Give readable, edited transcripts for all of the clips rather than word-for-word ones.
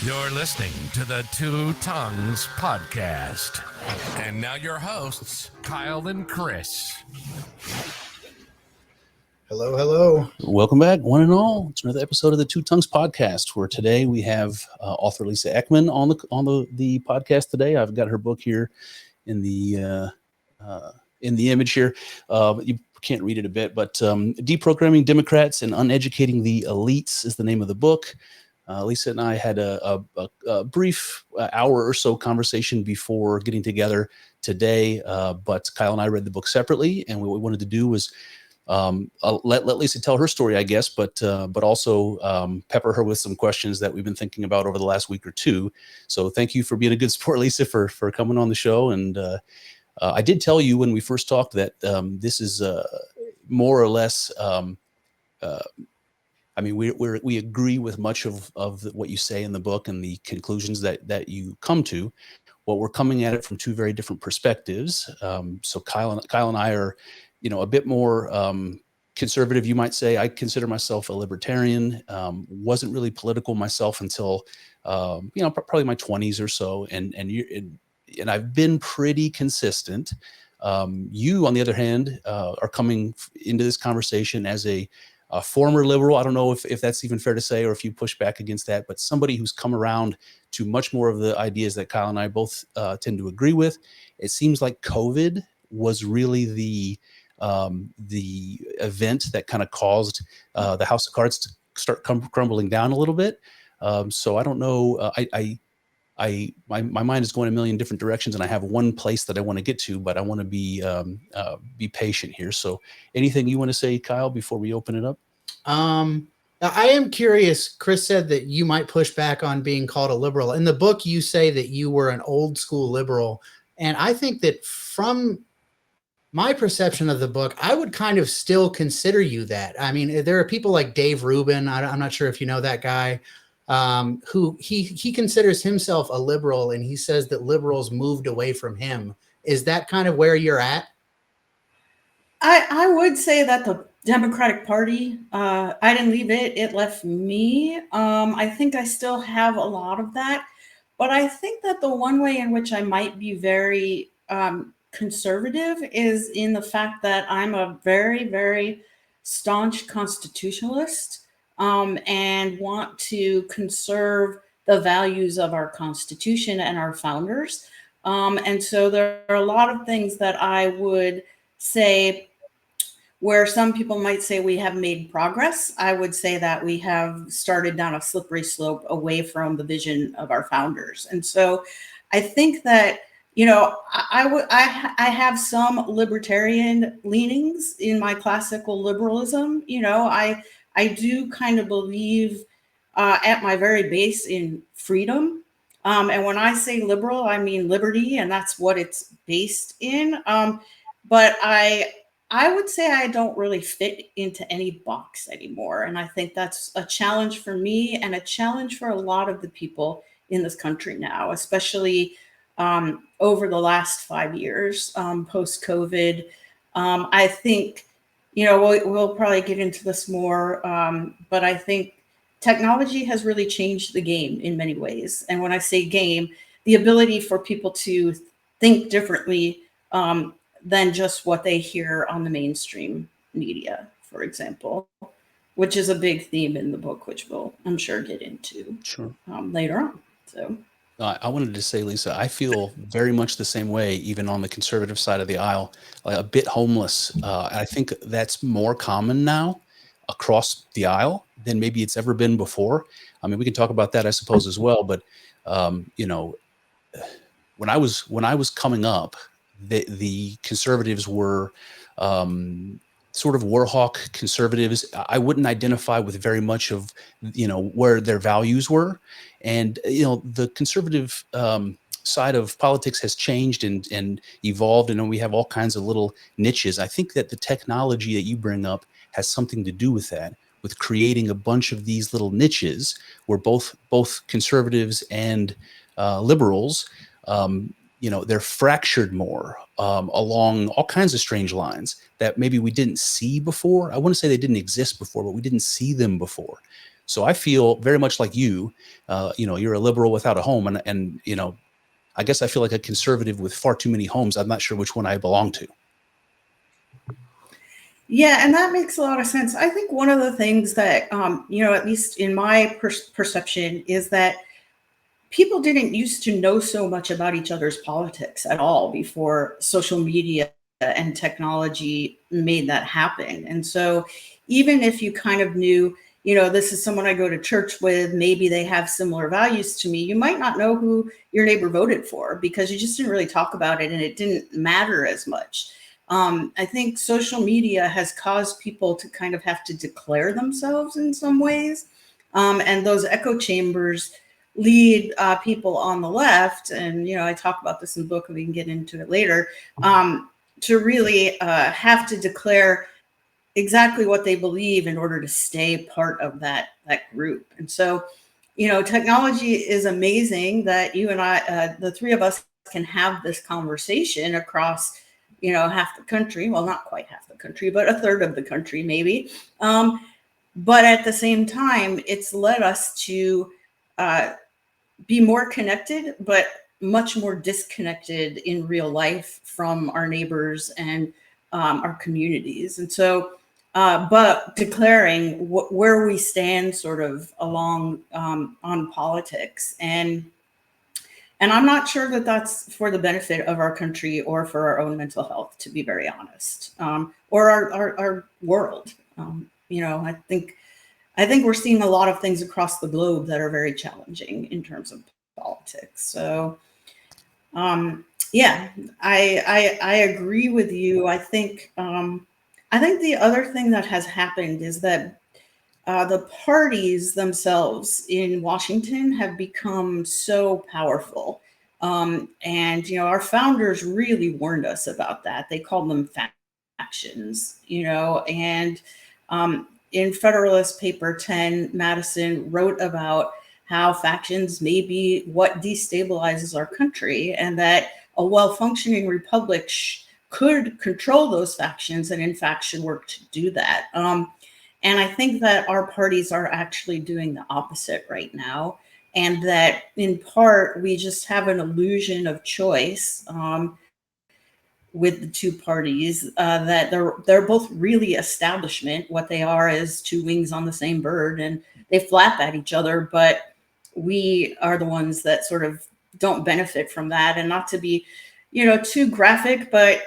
You're listening to the Two Tongues Podcast. And now your hosts, Kyle and Chris. Hello, hello. Welcome back, one and all. It's another episode of the Two Tongues Podcast, where today we have author Lisa Ekman on the podcast today. I've got her book here in the image here. You can't read it a bit, but Deprogramming Democrats and Uneducating the Elites is the name of the book. Lisa and I had a brief hour or so conversation before getting together today, but Kyle and I read the book separately, and what we wanted to do was let Lisa tell her story, I guess, but also pepper her with some questions that we've been thinking about over the last week or two. So thank you for being a good sport, Lisa, for coming on the show. And I did tell you when we first talked that this is more or less. I mean, we agree with much of what you say in the book and the conclusions that you come to. Well, we're coming at it from two very different perspectives. So Kyle and I are, a bit more conservative, you might say. I consider myself a libertarian. Wasn't really political myself until, probably my 20s or so. And I've been pretty consistent. You, on the other hand, are coming into this conversation as a former liberal. I don't know if that's even fair to say, or if you push back against that, but somebody who's come around to much more of the ideas that Kyle and I both tend to agree with. It seems like COVID was really the event that kind of caused the house of cards to start crumbling down a little bit. So I don't know. My mind is going a million different directions, and I have one place that I want to get to, but I want to be patient here. So anything you want to say, Kyle, before we open it up? I am curious. Chris said that you might push back on being called a liberal. In the book, you say that you were an old school liberal. And I think that from my perception of the book, I would kind of still consider you that. I mean, there are people like Dave Rubin. I'm not sure if you know that guy. Who he considers himself a liberal, and he says that liberals moved away from him. Is that kind of where you're at? I would say that the Democratic Party, I didn't leave it. It left me. I think I still have a lot of that. But I think that the one way in which I might be very conservative is in the fact that I'm a very, very staunch constitutionalist. And want to conserve the values of our Constitution and our founders. And so there are a lot of things that I would say where some people might say we have made progress. I would say that we have started down a slippery slope away from the vision of our founders. And so I think that, I have some libertarian leanings in my classical liberalism. I do kind of believe at my very base in freedom. And when I say liberal, I mean liberty, and that's what it's based in. But I would say I don't really fit into any box anymore. And I think that's a challenge for me and a challenge for a lot of the people in this country now, especially over the last 5 years, post-COVID. I think, we'll probably get into this more, but I think technology has really changed the game in many ways. And when I say game, the ability for people to think differently than just what they hear on the mainstream media, for example, which is a big theme in the book, which we'll, I'm sure, get into later on. So. I wanted to say, Lisa, I feel very much the same way, even on the conservative side of the aisle, a bit homeless. I think that's more common now across the aisle than maybe it's ever been before. I mean, we can talk about that, I suppose, as well. But, when I was coming up, the conservatives were sort of warhawk conservatives. I wouldn't identify with very much of, where their values were. And, the conservative side of politics has changed and evolved. And we have all kinds of little niches. I think that the technology that you bring up has something to do with that, with creating a bunch of these little niches where both conservatives and liberals, they're fractured more along all kinds of strange lines that maybe we didn't see before. I wouldn't say they didn't exist before, but we didn't see them before. So I feel very much like you. You're a liberal without a home, and I guess I feel like a conservative with far too many homes. I'm not sure which one I belong to. Yeah, and that makes a lot of sense. I think one of the things that, at least in my perception, is that people didn't used to know so much about each other's politics at all before social media and technology made that happen. And so even if you kind of knew, this is someone I go to church with, maybe they have similar values to me, you might not know who your neighbor voted for because you just didn't really talk about it and it didn't matter as much. I think social media has caused people to kind of have to declare themselves in some ways. And those echo chambers lead people on the left, and I talk about this in the book and we can get into it later, to really have to declare exactly what they believe in order to stay part of that group. And so technology is amazing that you and I, the three of us, can have this conversation across half the country. Well, not quite half the country, but a third of the country maybe. But at the same time, it's led us to be more connected, but much more disconnected in real life from our neighbors and our communities. And so, but declaring where we stand sort of along on politics. And I'm not sure that that's for the benefit of our country or for our own mental health, to be very honest, or our world. I think we're seeing a lot of things across the globe that are very challenging in terms of politics. So, I agree with you. I think the other thing that has happened is that the parties themselves in Washington have become so powerful. And our founders really warned us about that. They called them factions, and in Federalist Paper 10, Madison wrote about how factions may be what destabilizes our country, and that a well-functioning republic could control those factions and in fact should work to do that. And I think that our parties are actually doing the opposite right now. And that in part, we just have an illusion of choice with the two parties, that they're both really establishment. What they are is two wings on the same bird, and they flap at each other, but we are the ones that sort of don't benefit from that. And not to be, too graphic, but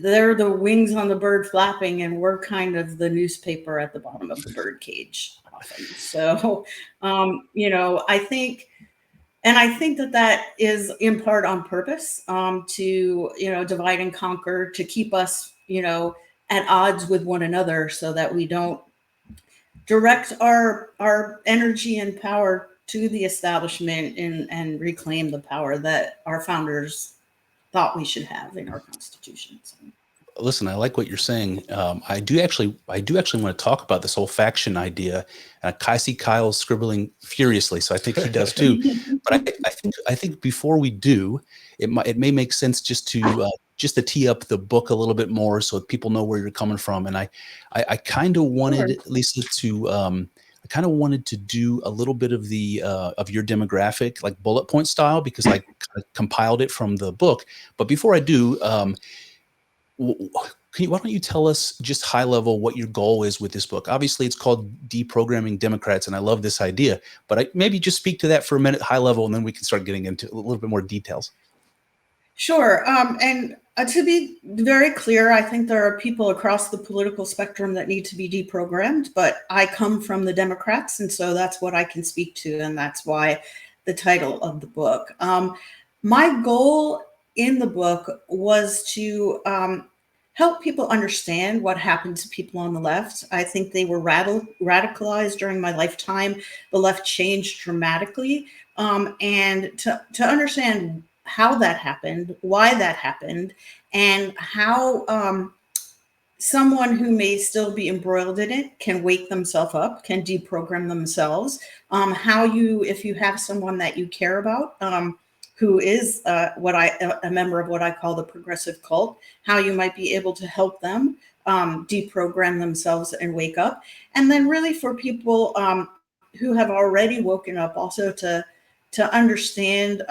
they're the wings on the bird flapping, and we're kind of the newspaper at the bottom of the bird cage often. So, I think that is in part on purpose, to, divide and conquer, to keep us, at odds with one another so that we don't direct our energy and power to the establishment and reclaim the power that our founders thought we should have in our Constitution. So. Listen, I like what you're saying. I do actually want to talk about this whole faction idea. I see Kyle scribbling furiously, so I think he does too. But I think before we do, it may make sense just to tee up the book a little bit more so that people know where you're coming from. And I kind of wanted Lisa to I kind of wanted to do a little bit of the of your demographic, like bullet point style, because I compiled it from the book. But before I do, why don't you tell us just high level what your goal is with this book? Obviously, it's called Deprogramming Democrats, and I love this idea. But maybe just speak to that for a minute, high level, and then we can start getting into a little bit more details. Sure. And to be very clear, I think there are people across the political spectrum that need to be deprogrammed, but I come from the Democrats, and so that's what I can speak to, and that's why the title of the book. My goal in the book was to help people understand what happened to people on the left. I think they were radicalized during my lifetime. The left changed dramatically, and to understand how that happened, why that happened, and how someone who may still be embroiled in it can wake themselves up, can deprogram themselves. How you, if you have someone that you care about, who is a member of what I call the progressive cult, how you might be able to help them deprogram themselves and wake up. And then really for people who have already woken up also to understand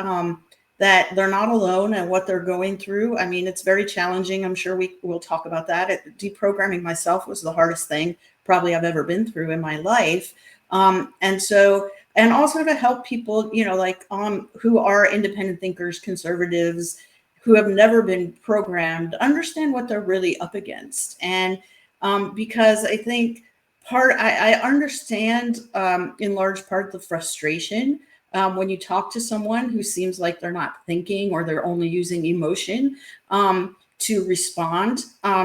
that they're not alone and what they're going through. I mean, it's very challenging. I'm sure we'll talk about that. Deprogramming myself was the hardest thing probably I've ever been through in my life. And also to help people, like who are independent thinkers, conservatives, who have never been programmed, understand what they're really up against. And because I think I understand in large part the frustration when you talk to someone who seems like they're not thinking or they're only using emotion to respond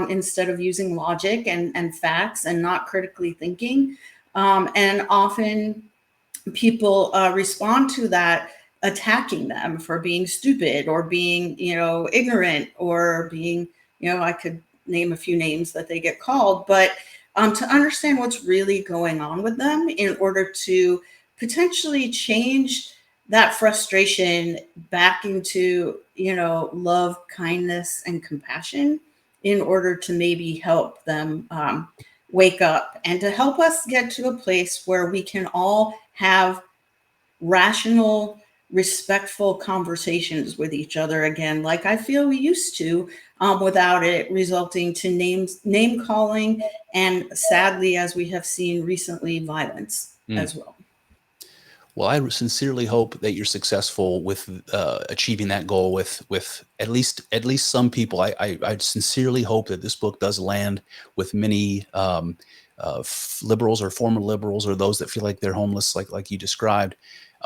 instead of using logic and facts and not critically thinking. And often people respond to that attacking them for being stupid or being, ignorant or being, I could name a few names that they get called, but to understand what's really going on with them in order to potentially change that frustration back into, love, kindness, and compassion in order to maybe help them wake up and to help us get to a place where we can all have rational, respectful conversations with each other again, like I feel we used to, without it resulting to name calling, and sadly, as we have seen recently, violence as well. Well, I sincerely hope that you're successful with achieving that goal with at least some people. I sincerely hope that this book does land with many liberals or former liberals or those that feel like they're homeless, like you described.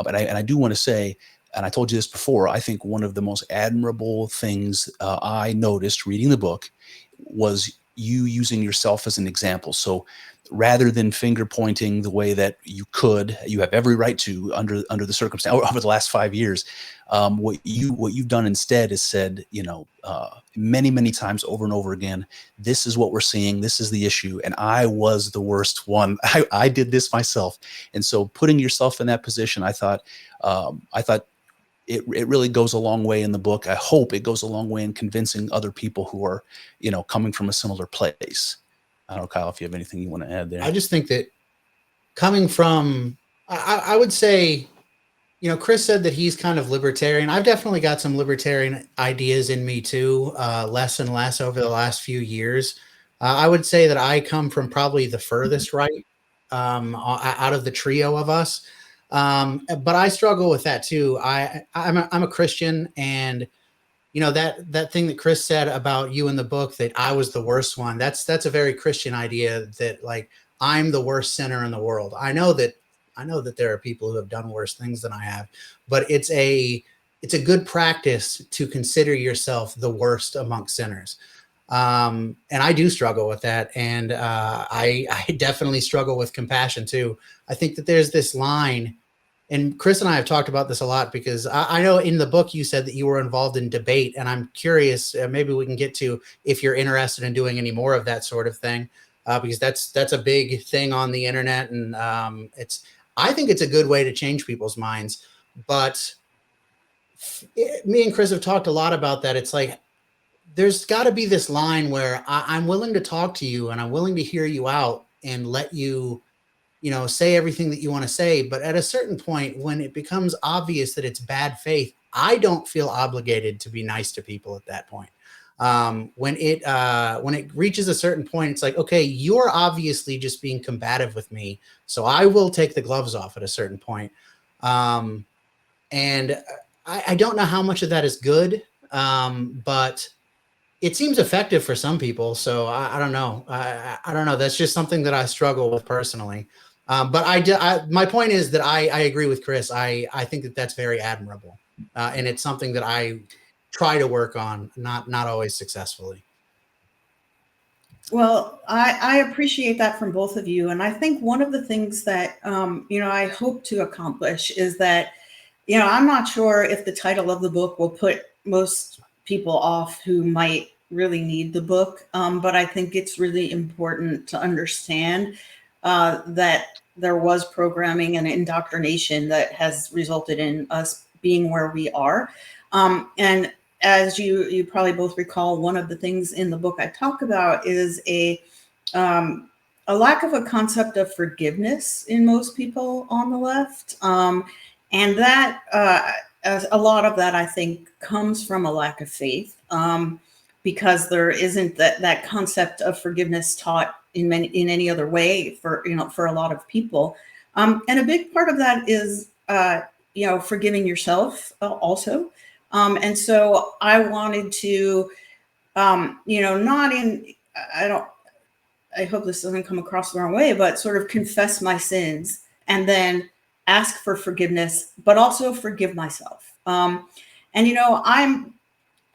But I do want to say, and I told you this before, I think one of the most admirable things I noticed reading the book was you using yourself as an example. So rather than finger pointing the way that you have every right to under the circumstance over the last 5 years, what you've done instead is said, many times over and over again, this is what we're seeing. This is the issue. And I was the worst one. I did this myself. And so putting yourself in that position, I thought it really goes a long way in the book. I hope it goes a long way in convincing other people who are, coming from a similar place. I don't know, Kyle, if you have anything you want to add there. I just think that coming from, I would say, Chris said that he's kind of libertarian. I've definitely got some libertarian ideas in me too, less and less over the last few years. I would say that I come from probably the furthest right out of the trio of us. But I struggle with that too. I'm a Christian, and that thing that Chris said about you in the book, that I was the worst one. That's a very Christian idea, that like I'm the worst sinner in the world. I know that there are people who have done worse things than I have, but it's a good practice to consider yourself the worst amongst sinners. And I do struggle with that. And I definitely struggle with compassion too. I think that there's this line, and Chris and I have talked about this a lot, because I know in the book you said that you were involved in debate, and I'm curious, maybe we can get to if you're interested in doing any more of that sort of thing, because that's a big thing on the internet, and I think it's a good way to change people's minds. But me and Chris have talked a lot about that. It's like there's got to be this line where I'm willing to talk to you and I'm willing to hear you out and let you say everything that you want to say. But at a certain point, when it becomes obvious that it's bad faith, I don't feel obligated to be nice to people at that point. When it reaches a certain point, it's like, okay, you're obviously just being combative with me, so I will take the gloves off at a certain point. And I don't know how much of that is good, but it seems effective for some people. So I don't know. I don't know. That's just something that I struggle with personally. But my point is that I agree with Chris. I think that that's very admirable. And it's something that I try to work on, not always successfully. Well, I appreciate that from both of you. And I think one of the things that, I hope to accomplish is that, I'm not sure if the title of the book will put most people off who might really need the book. But I think it's really important to understand that there was programming and indoctrination that has resulted in us being where we are. And as you probably both recall, one of the things in the book I talk about is a a lack of a concept of forgiveness in most people on the left. And that a lot of that, I think, comes from a lack of faith, because there isn't that concept of forgiveness taught in any other way for for a lot of people. And a big part of that is forgiving yourself also. And so I wanted to not in I hope this doesn't come across the wrong way, but sort of confess my sins and then ask for forgiveness, but also forgive myself. And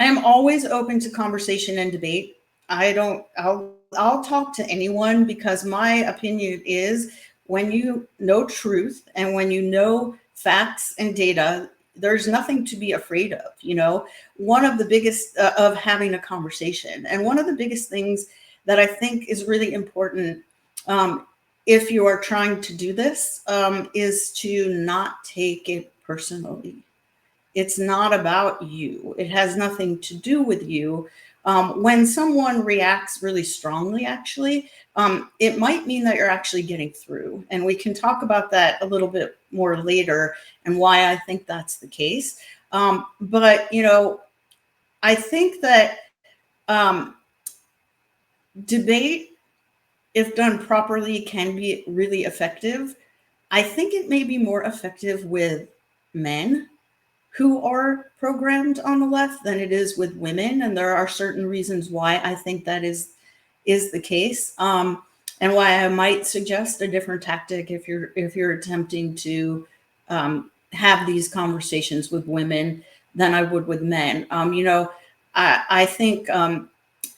I'm always open to conversation and debate. I'll talk to anyone, because my opinion is, when you know truth and when you know facts and data, there's nothing to be afraid of. One of the biggest of having a conversation, and one of the biggest things that I think is really important, if you are trying to do this, is to not take it personally. It's not about you. It has nothing to do with you. When someone reacts really strongly, actually, it might mean that you're actually getting through. And we can talk about that a little bit more later and why I think that's the case. But I think that debate, if done properly, can be really effective. I think it may be more effective with men who are programmed on the left than it is with women. And there are certain reasons why I think that is the case. And why I might suggest a different tactic if you're attempting to have these conversations with women than I would with men. I think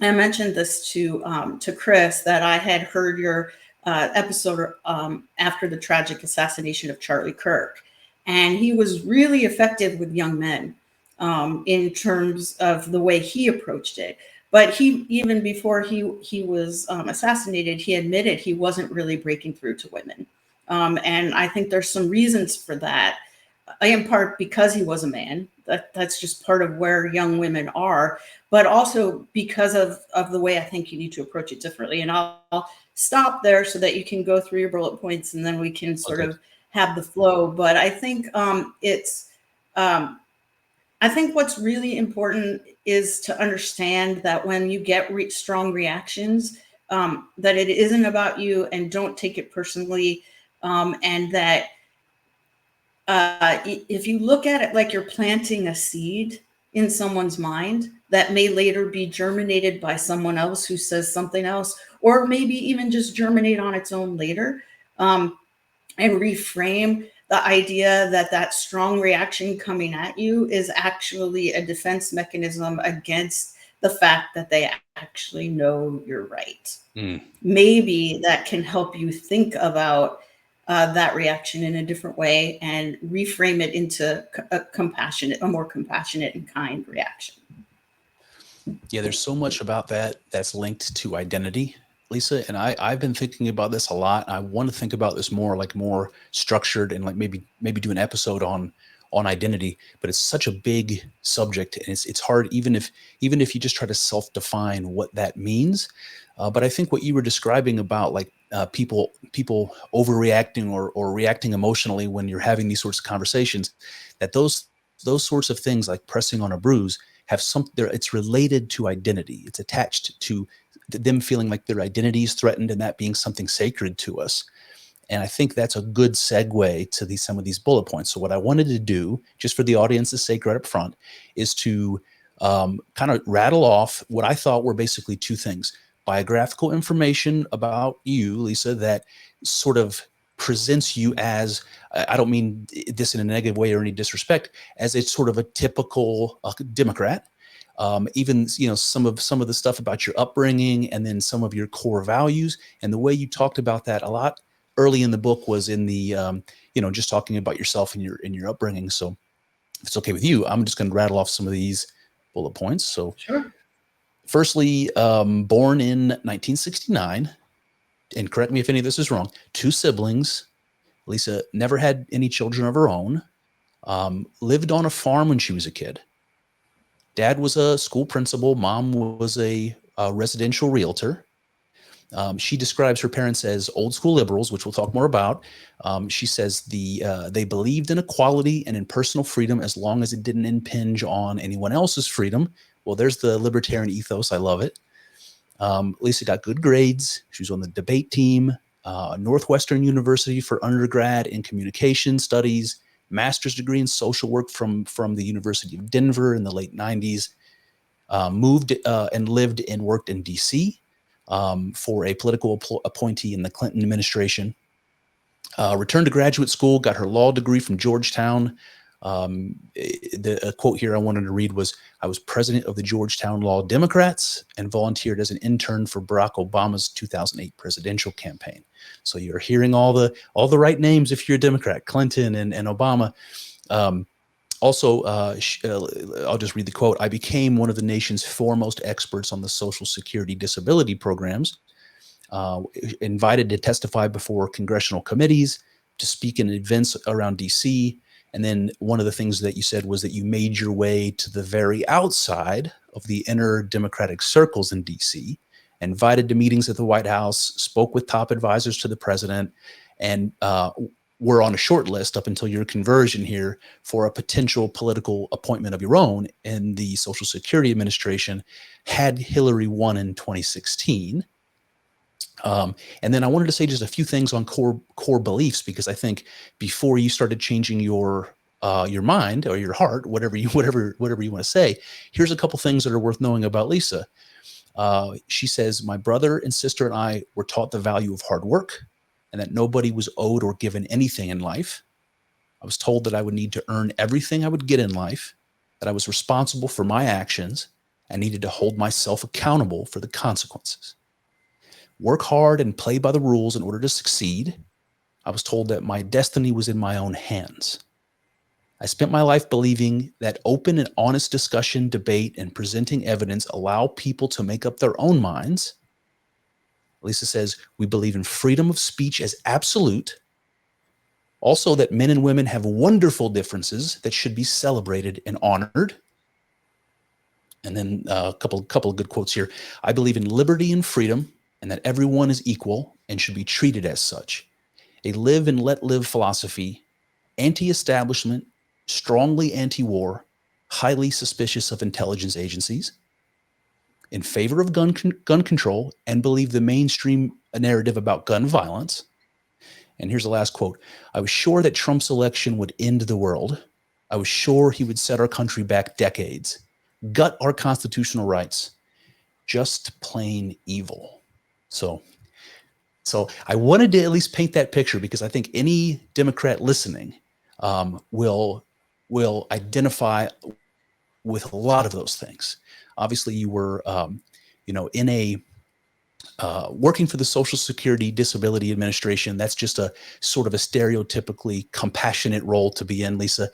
I mentioned this to Chris, that I had heard your episode after the tragic assassination of Charlie Kirk. And he was really effective with young men in terms of the way he approached it. But he, even before he was assassinated, he admitted he wasn't really breaking through to women. And I think there's some reasons for that, in part because he was a man. That's just part of where young women are, but also because of the way I think you need to approach it differently. And I'll stop there so that you can go through your bullet points, and then we can sort of have the flow. But I think I think what's really important is to understand that when you get strong reactions, that it isn't about you, and don't take it personally. And that if you look at it like you're planting a seed in someone's mind that may later be germinated by someone else who says something else, or maybe even just germinate on its own later, and reframe the idea that strong reaction coming at you is actually a defense mechanism against the fact that they actually know you're right. Maybe that can help you think about that reaction in a different way and reframe it into a more compassionate and kind reaction. Yeah, there's so much about that that's linked to identity, Lisa. And I've been thinking about this a lot. I want to think about this more structured, and maybe do an episode on identity. But it's such a big subject, and it's hard, even if you just try to self-define what that means. But I think what you were describing about people overreacting or reacting emotionally when you're having these sorts of conversations, that those sorts of things, like pressing on a bruise, have it's related to identity. It's attached to them feeling like their identity is threatened, and that being something sacred to us. And I think that's a good segue to some of these bullet points. So what I wanted to do, just for the audience's sake right up front, is to kind of rattle off what I thought were basically two things: biographical information about you, Lisa, that sort of presents you as, I don't mean this in a negative way or any disrespect, as a sort of a typical Democrat. Even some of the stuff about your upbringing, and then some of your core values, and the way you talked about that a lot early in the book was in the just talking about yourself and your upbringing. So if it's okay with you, I'm just going to rattle off some of these bullet points. So sure. Firstly, born in 1969, and correct me if any of this is wrong, 2 siblings. Lisa never had any children of her own. Lived on a farm when she was a kid. Dad was a school principal. Mom was a residential realtor. She describes her parents as old school liberals, which we'll talk more about. She says they believed in equality and in personal freedom as long as it didn't impinge on anyone else's freedom. Well, there's the libertarian ethos. I love it. Lisa got good grades. She was on the debate team, Northwestern University for undergrad in communication studies, master's degree in social work from the University of Denver in the late 90s. Moved and lived and worked in D.C. For a political appointee in the Clinton administration. Returned to graduate school, got her law degree from Georgetown. The quote here I wanted to read was, "I was president of the Georgetown Law Democrats and volunteered as an intern for Barack Obama's 2008 presidential campaign." So you're hearing all the right names if you're a Democrat, Clinton and Obama. Also, I'll just read the quote. "I became one of the nation's foremost experts on the Social Security disability programs, invited to testify before congressional committees, to speak in events around D.C., and then one of the things that you said was that you made your way to the very outside of the inner Democratic circles in D.C., invited to meetings at the White House, spoke with top advisors to the president, and were on a short list up until your conversion here for a potential political appointment of your own in the Social Security Administration had Hillary won in 2016. And then I wanted to say just a few things on core beliefs, because I think before you started changing your mind or your heart, whatever you want to say, here's a couple things that are worth knowing about Lisa. She says, "My brother and sister and I were taught the value of hard work, and that nobody was owed or given anything in life. I was told that I would need to earn everything I would get in life, that I was responsible for my actions and needed to hold myself accountable for the consequences. Work hard and play by the rules in order to succeed. I was told that my destiny was in my own hands. I spent my life believing that open and honest discussion, debate, and presenting evidence allow people to make up their own minds." Lisa says, "We believe in freedom of speech as absolute. Also, that men and women have wonderful differences that should be celebrated and honored." And then a couple of good quotes here. "I believe in liberty and freedom, and that everyone is equal and should be treated as such. A live and let live philosophy, anti-establishment, strongly anti-war, highly suspicious of intelligence agencies, in favor of gun control, and believe the mainstream narrative about gun violence." And here's the last quote. "I was sure that Trump's election would end the world. I was sure he would set our country back decades, gut our constitutional rights. Just plain evil." So I wanted to at least paint that picture, because I think any Democrat listening will identify with a lot of those things. Obviously, you were, in a working for the Social Security Disability Administration. That's just a sort of a stereotypically compassionate role to be in, Lisa.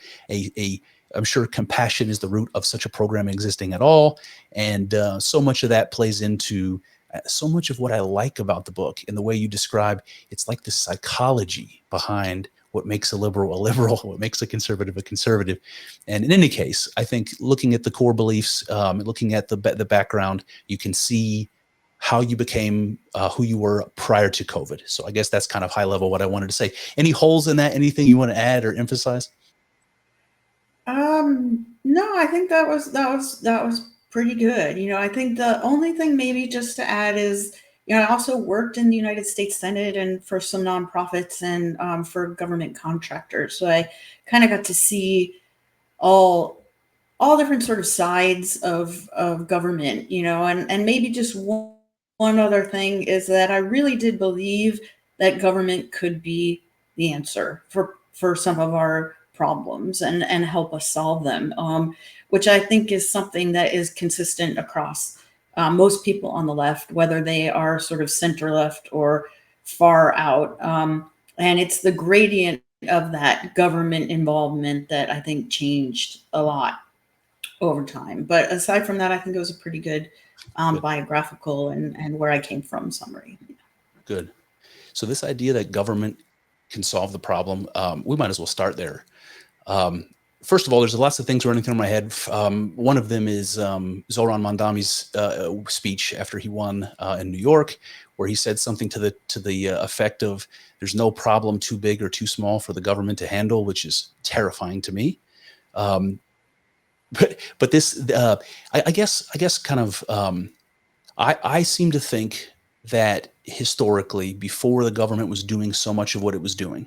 I'm sure compassion is the root of such a program existing at all, and so much of that plays into so much of what I like about the book. In the way you describe, it's like the psychology behind what makes a liberal, what makes a conservative. And in any case, I think looking at the core beliefs, looking at the background, you can see how you became who you were prior to COVID. So I guess that's kind of high level what I wanted to say. Any holes in that? Anything you want to add or emphasize? No, I think that was pretty good. I think the only thing maybe just to add is, I also worked in the United States Senate and for some nonprofits and for government contractors. So I kind of got to see all different sort of sides of government, and maybe just one other thing is that I really did believe that government could be the answer for some of our problems and help us solve them, which I think is something that is consistent across most people on the left, whether they are sort of center left or far out. And it's the gradient of that government involvement that I think changed a lot over time. But aside from that, I think it was a pretty good biographical and where I came from summary. Good. So this idea that government can solve the problem, we might as well start there. first of all, there's lots of things running through my head. One of them is Zoran Mandami's speech after he won in New York, where he said something to the effect of, "There's no problem too big or too small for the government to handle," which is terrifying to me. But this, I guess, kind of, I seem to think that historically, before the government was doing so much of what it was doing,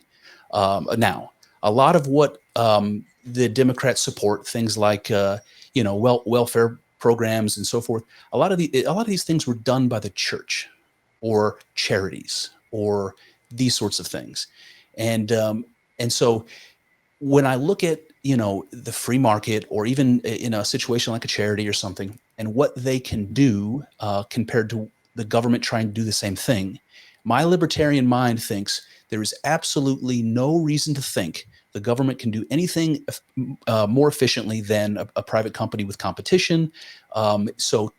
now a lot of what the Democrats support, things like welfare programs and so forth, a lot of these things were done by the church or charities or these sorts of things, and so when I look at the free market, or even in a situation like a charity or something, and what they can do compared to the government trying to do the same thing, my libertarian mind thinks there is absolutely no reason to think the government can do anything more efficiently than a private company with competition. So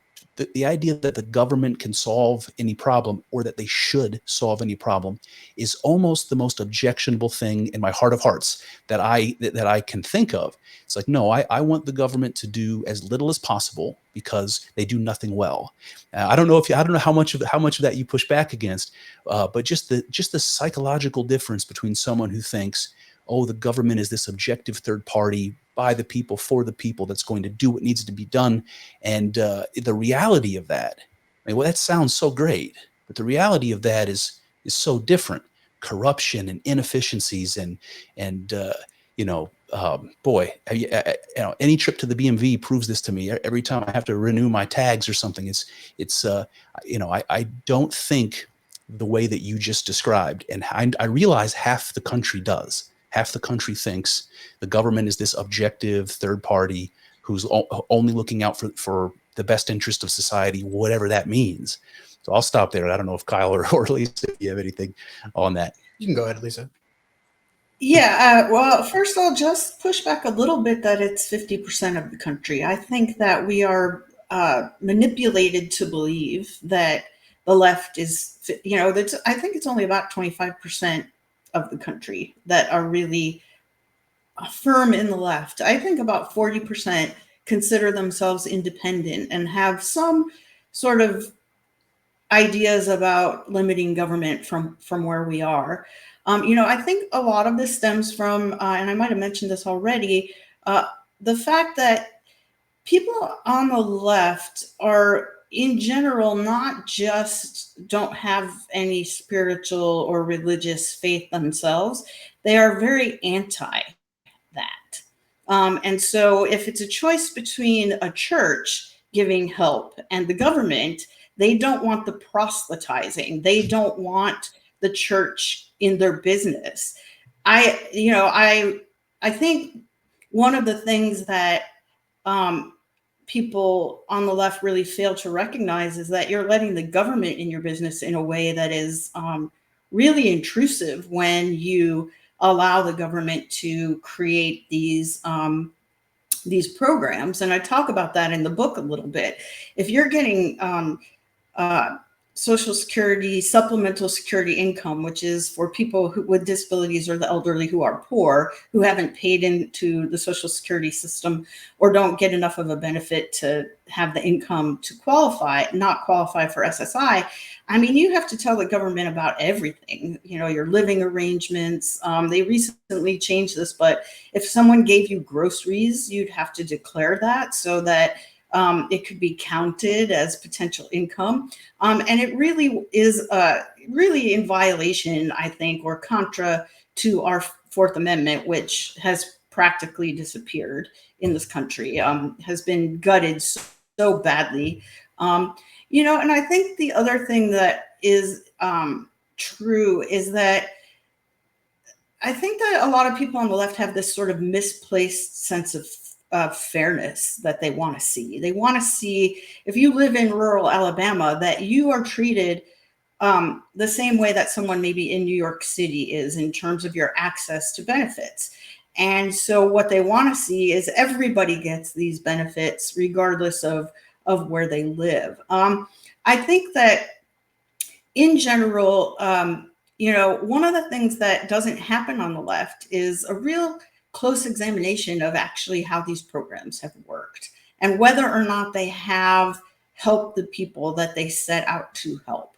the idea that the government can solve any problem, or that they should solve any problem, is almost the most objectionable thing in my heart of hearts that I can think of. It's like, no, I want the government to do as little as possible because they do nothing well. I don't know how much of that you push back against, but just the psychological difference between someone who thinks, oh, the government is this objective third party by the people, for the people, that's going to do what needs to be done. And the reality of that, well, that sounds so great, but the reality of that is so different. Corruption and inefficiencies and boy, any trip to the BMV proves this to me. Every time I have to renew my tags or something, I don't think the way that you just described, and I realize half the country does. Half the country thinks the government is this objective third party who's only looking out for the best interest of society, whatever that means. So I'll stop there. I don't know if Kyle or Lisa, if you have anything on that. You can go ahead, Lisa. Yeah, well, first I'll just push back a little bit that it's 50% of the country. I think that we are manipulated to believe that the left is, I think it's only about 25% of the country that are really firm in the left. I think about 40% consider themselves independent and have some sort of ideas about limiting government from where we are. I think a lot of this stems from, and I might have mentioned this already, the fact that people on the left are, in general, not just don't have any spiritual or religious faith themselves. They are very anti that. And so if it's a choice between a church giving help and the government, they don't want the proselytizing. They don't want the church in their business. I think one of the things that people on the left really fail to recognize is that you're letting the government in your business in a way that is really intrusive when you allow the government to create these programs. And I talk about that in the book a little bit. If you're getting Social Security, supplemental security income, which is for people with disabilities or the elderly who are poor, who haven't paid into the Social Security system or don't get enough of a benefit to have the income to not qualify for SSI. I mean, you have to tell the government about everything, your living arrangements. They recently changed this, but if someone gave you groceries, you'd have to declare that so that it could be counted as potential income. And it really is really in violation, I think, or contra to our Fourth Amendment, which has practically disappeared in this country, has been gutted so badly. And I think the other thing that is true is that I think that a lot of people on the left have this sort of misplaced sense of fairness that they want to see. They want to see, if you live in rural Alabama, that you are treated the same way that someone maybe in New York City is in terms of your access to benefits. And so what they want to see is everybody gets these benefits regardless of where they live. I think that in general, one of the things that doesn't happen on the left is a real close examination of actually how these programs have worked and whether or not they have helped the people that they set out to help.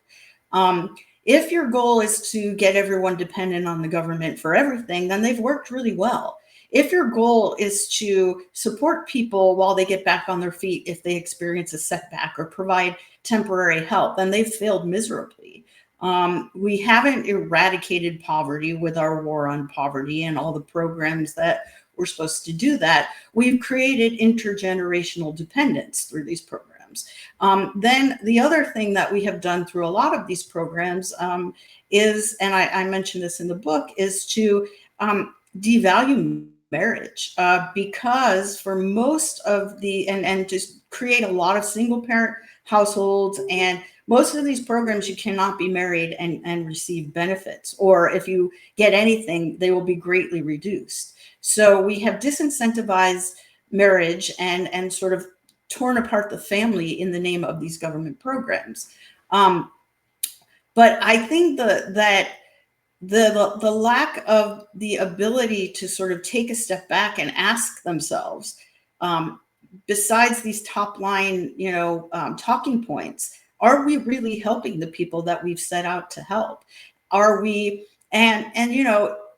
If your goal is to get everyone dependent on the government for everything, then they've worked really well. If your goal is to support people while they get back on their feet if they experience a setback or provide temporary help, then they've failed miserably. We haven't eradicated poverty with our war on poverty and all the programs that were supposed to do that. We've created intergenerational dependence through these programs. Then the other thing that we have done through a lot of these programs is, and I mentioned this in the book, is to devalue marriage because for most of the, and just create a lot of single parent households, and most of these programs you cannot be married and receive benefits, or if you get anything, they will be greatly reduced. So we have disincentivized marriage and sort of torn apart the family in the name of these government programs. But I think that the lack of the ability to sort of take a step back and ask themselves, besides these top line, talking points, are we really helping the people that we've set out to help? Are we, and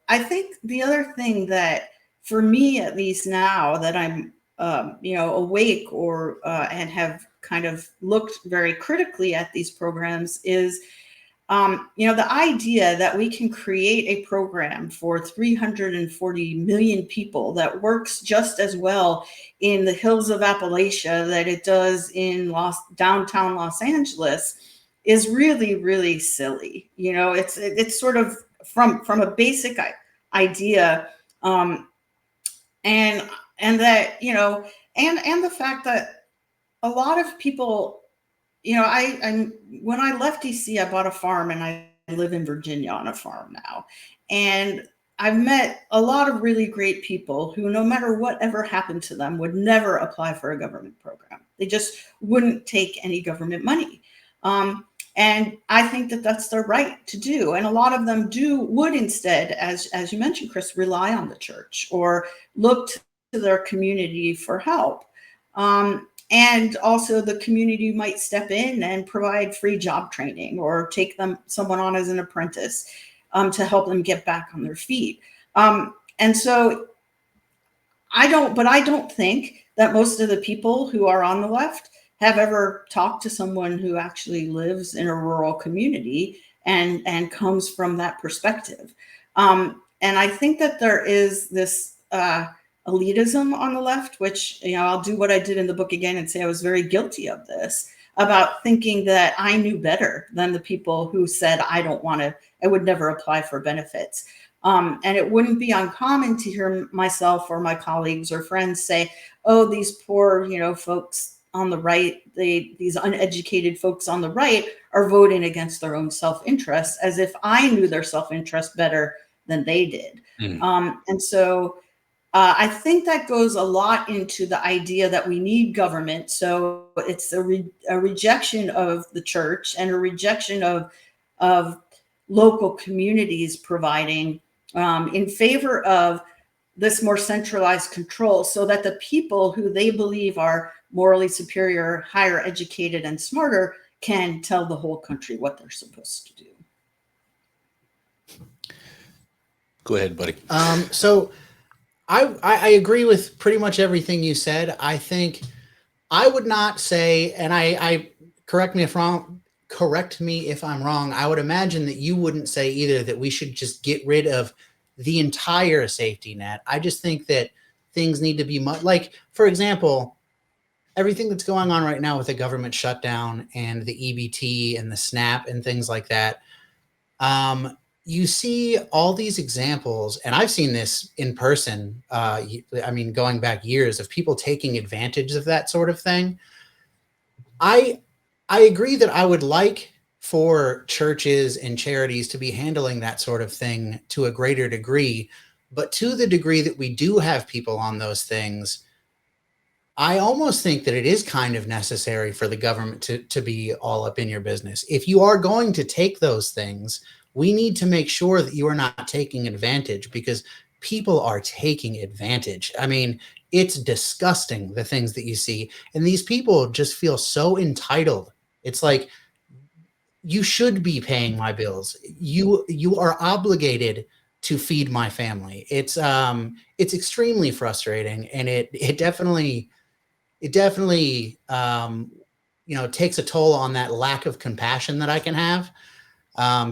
I think the other thing that, for me at least now that I'm awake or and have kind of looked very critically at these programs is, the idea that we can create a program for 340 million people that works just as well in the hills of Appalachia that it does in downtown Los Angeles is really, really silly. It's sort of from a basic idea, and that, and the fact that a lot of people, when I left DC, I bought a farm and I live in Virginia on a farm now. And I've met a lot of really great people who, no matter whatever happened to them, would never apply for a government program. They just wouldn't take any government money. And I think that that's their right to do. And a lot of them would instead, as you mentioned, Chris, rely on the church or look to their community for help. And also the community might step in and provide free job training or take someone on as an apprentice to help them get back on their feet. And so I don't think that most of the people who are on the left have ever talked to someone who actually lives in a rural community and comes from that perspective. And I think that there is this elitism on the left, which, I'll do what I did in the book again and say I was very guilty of this, about thinking that I knew better than the people who said I would never apply for benefits. And it wouldn't be uncommon to hear myself or my colleagues or friends say, oh, these poor, folks on the right, these uneducated folks on the right are voting against their own self-interest, as if I knew their self-interest better than they did. And so I think that goes a lot into the idea that we need government. So it's a rejection of the church and a rejection of local communities providing in favor of this more centralized control, so that the people who they believe are morally superior, higher educated, and smarter can tell the whole country what they're supposed to do. Go ahead, buddy. So I agree with pretty much everything you said. I think I would not say, and I correct me if I'm wrong. I would imagine that you wouldn't say either that we should just get rid of the entire safety net. I just think that things need to be like, for example, everything that's going on right now with the government shutdown and the EBT and the SNAP and things like that. You see all these examples, and I've seen this in person. Going back years, of people taking advantage of that sort of thing. I agree that I would like for churches and charities to be handling that sort of thing to a greater degree, but to the degree that we do have people on those things, I almost think that it is kind of necessary for the government to be all up in your business. If you are going to take those things, we need to make sure that you are not taking advantage, because people are taking advantage. I mean, it's disgusting, the things that you see. And these people just feel so entitled. It's like, you should be paying my bills. You are obligated to feed my family. It's extremely frustrating, and it definitely takes a toll on that lack of compassion that I can have,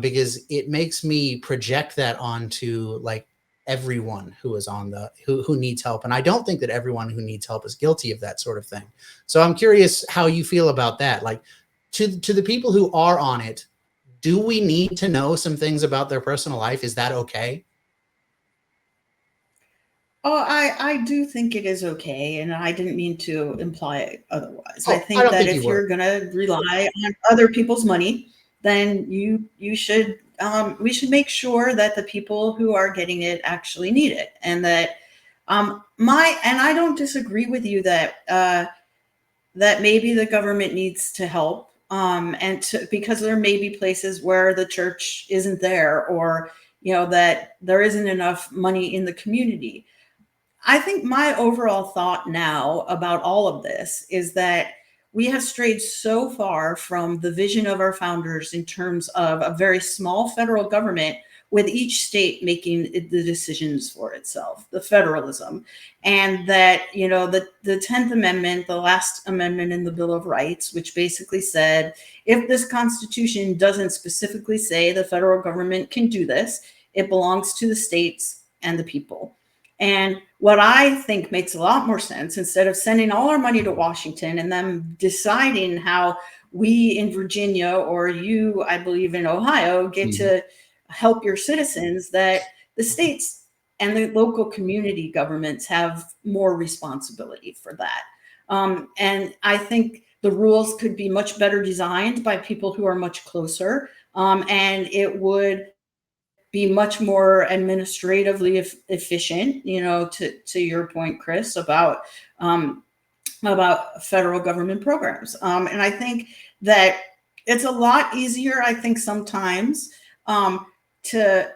because it makes me project that onto like everyone who is on the who needs help. And I don't think that everyone who needs help is guilty of that sort of thing. So I'm curious how you feel about that. Like, to the people who are on it, do we need to know some things about their personal life? Is that okay? Oh, I do think it is okay, and I didn't mean to imply otherwise. I Oh, I think don't that think you if were. you're gonna rely on other people's money, then you should we should make sure that the people who are getting it actually need it, and that and I don't disagree with you that that maybe the government needs to help, because there may be places where the church isn't there, or that there isn't enough money in the community. I think my overall thought now about all of this is that we have strayed so far from the vision of our founders in terms of a very small federal government, with each state making the decisions for itself, the federalism. And that, the 10th Amendment, the last amendment in the Bill of Rights, which basically said, if this Constitution doesn't specifically say the federal government can do this, it belongs to the states and the people. And what I think makes a lot more sense, instead of sending all our money to Washington and them deciding how we in Virginia, or you, I believe, in Ohio, get to help your citizens, that the states and the local community governments have more responsibility for that. And I think the rules could be much better designed by people who are much closer, and it would be much more administratively efficient, to your point, Chris, about federal government programs. And I think that it's a lot easier, I think, sometimes to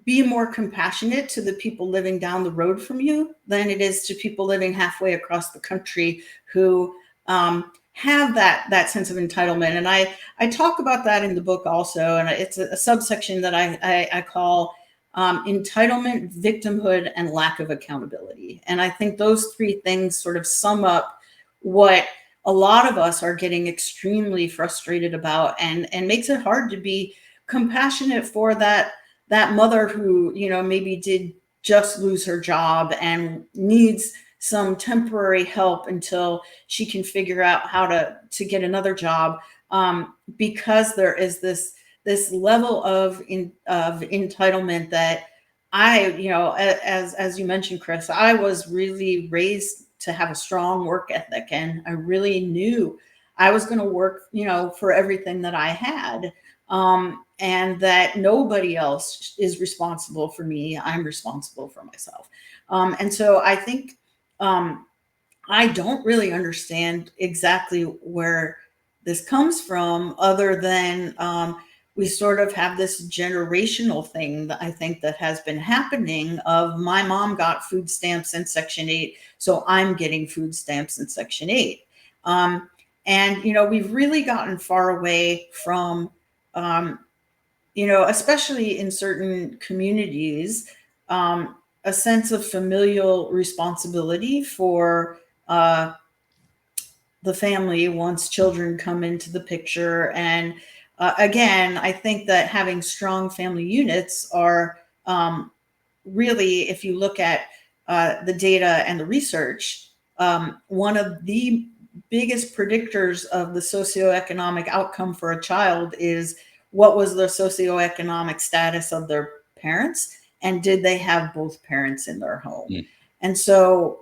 be more compassionate to the people living down the road from you than it is to people living halfway across the country who have that sense of entitlement. And I talk about that in the book also, and it's a subsection that I call entitlement, victimhood, and lack of accountability. And I think those three things sort of sum up what a lot of us are getting extremely frustrated about, and makes it hard to be compassionate for that mother who, maybe did just lose her job and needs some temporary help until she can figure out how to get another job, because there is this level of entitlement that as you mentioned, Chris, I was really raised to have a strong work ethic, and I really knew I was going to work, for everything that I had, and that nobody else is responsible for me. I'm responsible for myself. And so I think I don't really understand exactly where this comes from, other than we sort of have this generational thing that I think that has been happening, of my mom got food stamps in Section 8, so I'm getting food stamps in Section 8. And, we've really gotten far away from, especially in certain communities, a sense of familial responsibility for the family once children come into the picture. And again, I think that having strong family units are really, if you look at the data and the research, one of the biggest predictors of the socioeconomic outcome for a child is, what was the socioeconomic status of their parents, and did they have both parents in their home? And so,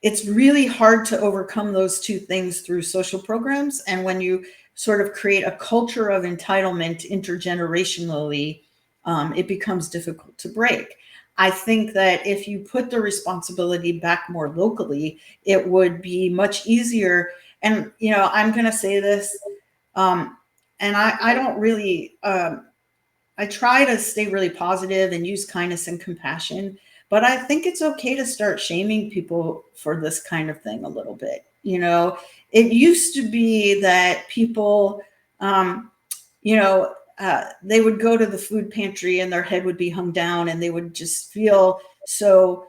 it's really hard to overcome those two things through social programs. And when you sort of create a culture of entitlement intergenerationally, it becomes difficult to break. I think that if you put the responsibility back more locally, it would be much easier. And, I'm going to say this, and I don't really try to stay really positive and use kindness and compassion, but I think it's okay to start shaming people for this kind of thing a little bit. You know, it used to be that people, they would go to the food pantry and their head would be hung down and they would just feel so,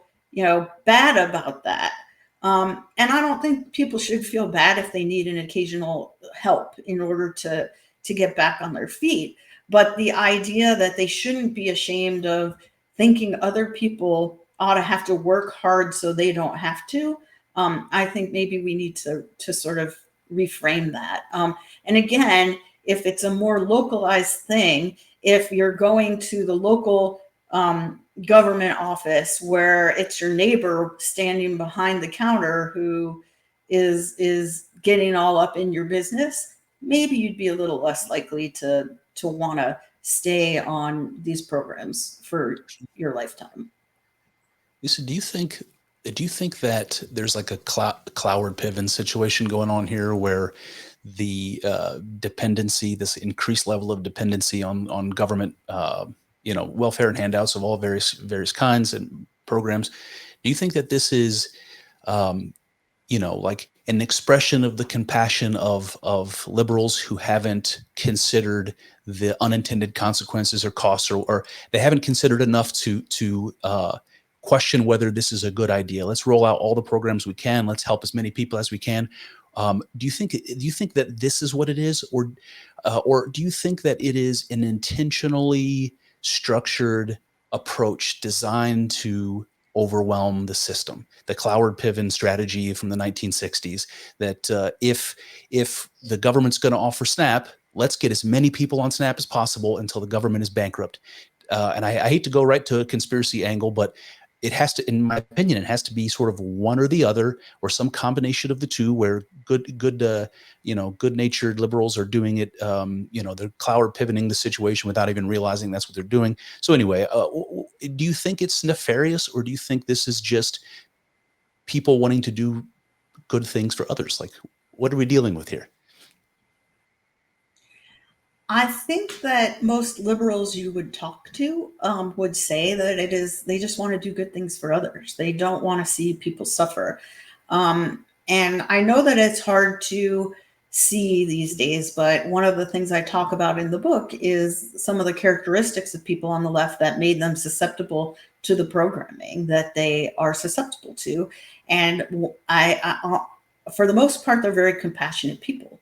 bad about that. And I don't think people should feel bad if they need an occasional help in order to get back on their feet. But the idea that they shouldn't be ashamed of thinking other people ought to have to work hard so they don't have to, I think maybe we need to sort of reframe that. And again, if it's a more localized thing, if you're going to the local government office where it's your neighbor standing behind the counter who is getting all up in your business, maybe you'd be a little less likely to want to stay on these programs for your lifetime. Lisa, do you think that there's like a Cloward Piven situation going on here, where the dependency, this increased level of dependency on government, welfare and handouts of all various kinds and programs, do you think that this is, like an expression of the compassion of liberals who haven't considered the unintended consequences or costs, or they haven't considered enough to question whether this is a good idea? Let's roll out all the programs we can. Let's help as many people as we can. Do you think that this is what it is, or do you think that it is an intentionally structured approach designed to overwhelm the system? The Cloward Piven strategy from the 1960s, that if the government's going to offer SNAP, let's get as many people on SNAP as possible until the government is bankrupt. And I hate to go right to a conspiracy angle, but it has to, in my opinion, it has to be sort of one or the other, or some combination of the two, where good-natured liberals are doing it. They're Cloward pivoting the situation without even realizing that's what they're doing. So anyway, do you think it's nefarious, or do you think this is just people wanting to do good things for others? Like, what are we dealing with here? I think that most liberals you would talk to would say that they just want to do good things for others. They don't want to see people suffer. And I know that it's hard to see these days, but one of the things I talk about in the book is some of the characteristics of people on the left that made them susceptible to the programming that they are susceptible to. And I for the most part, they're very compassionate people.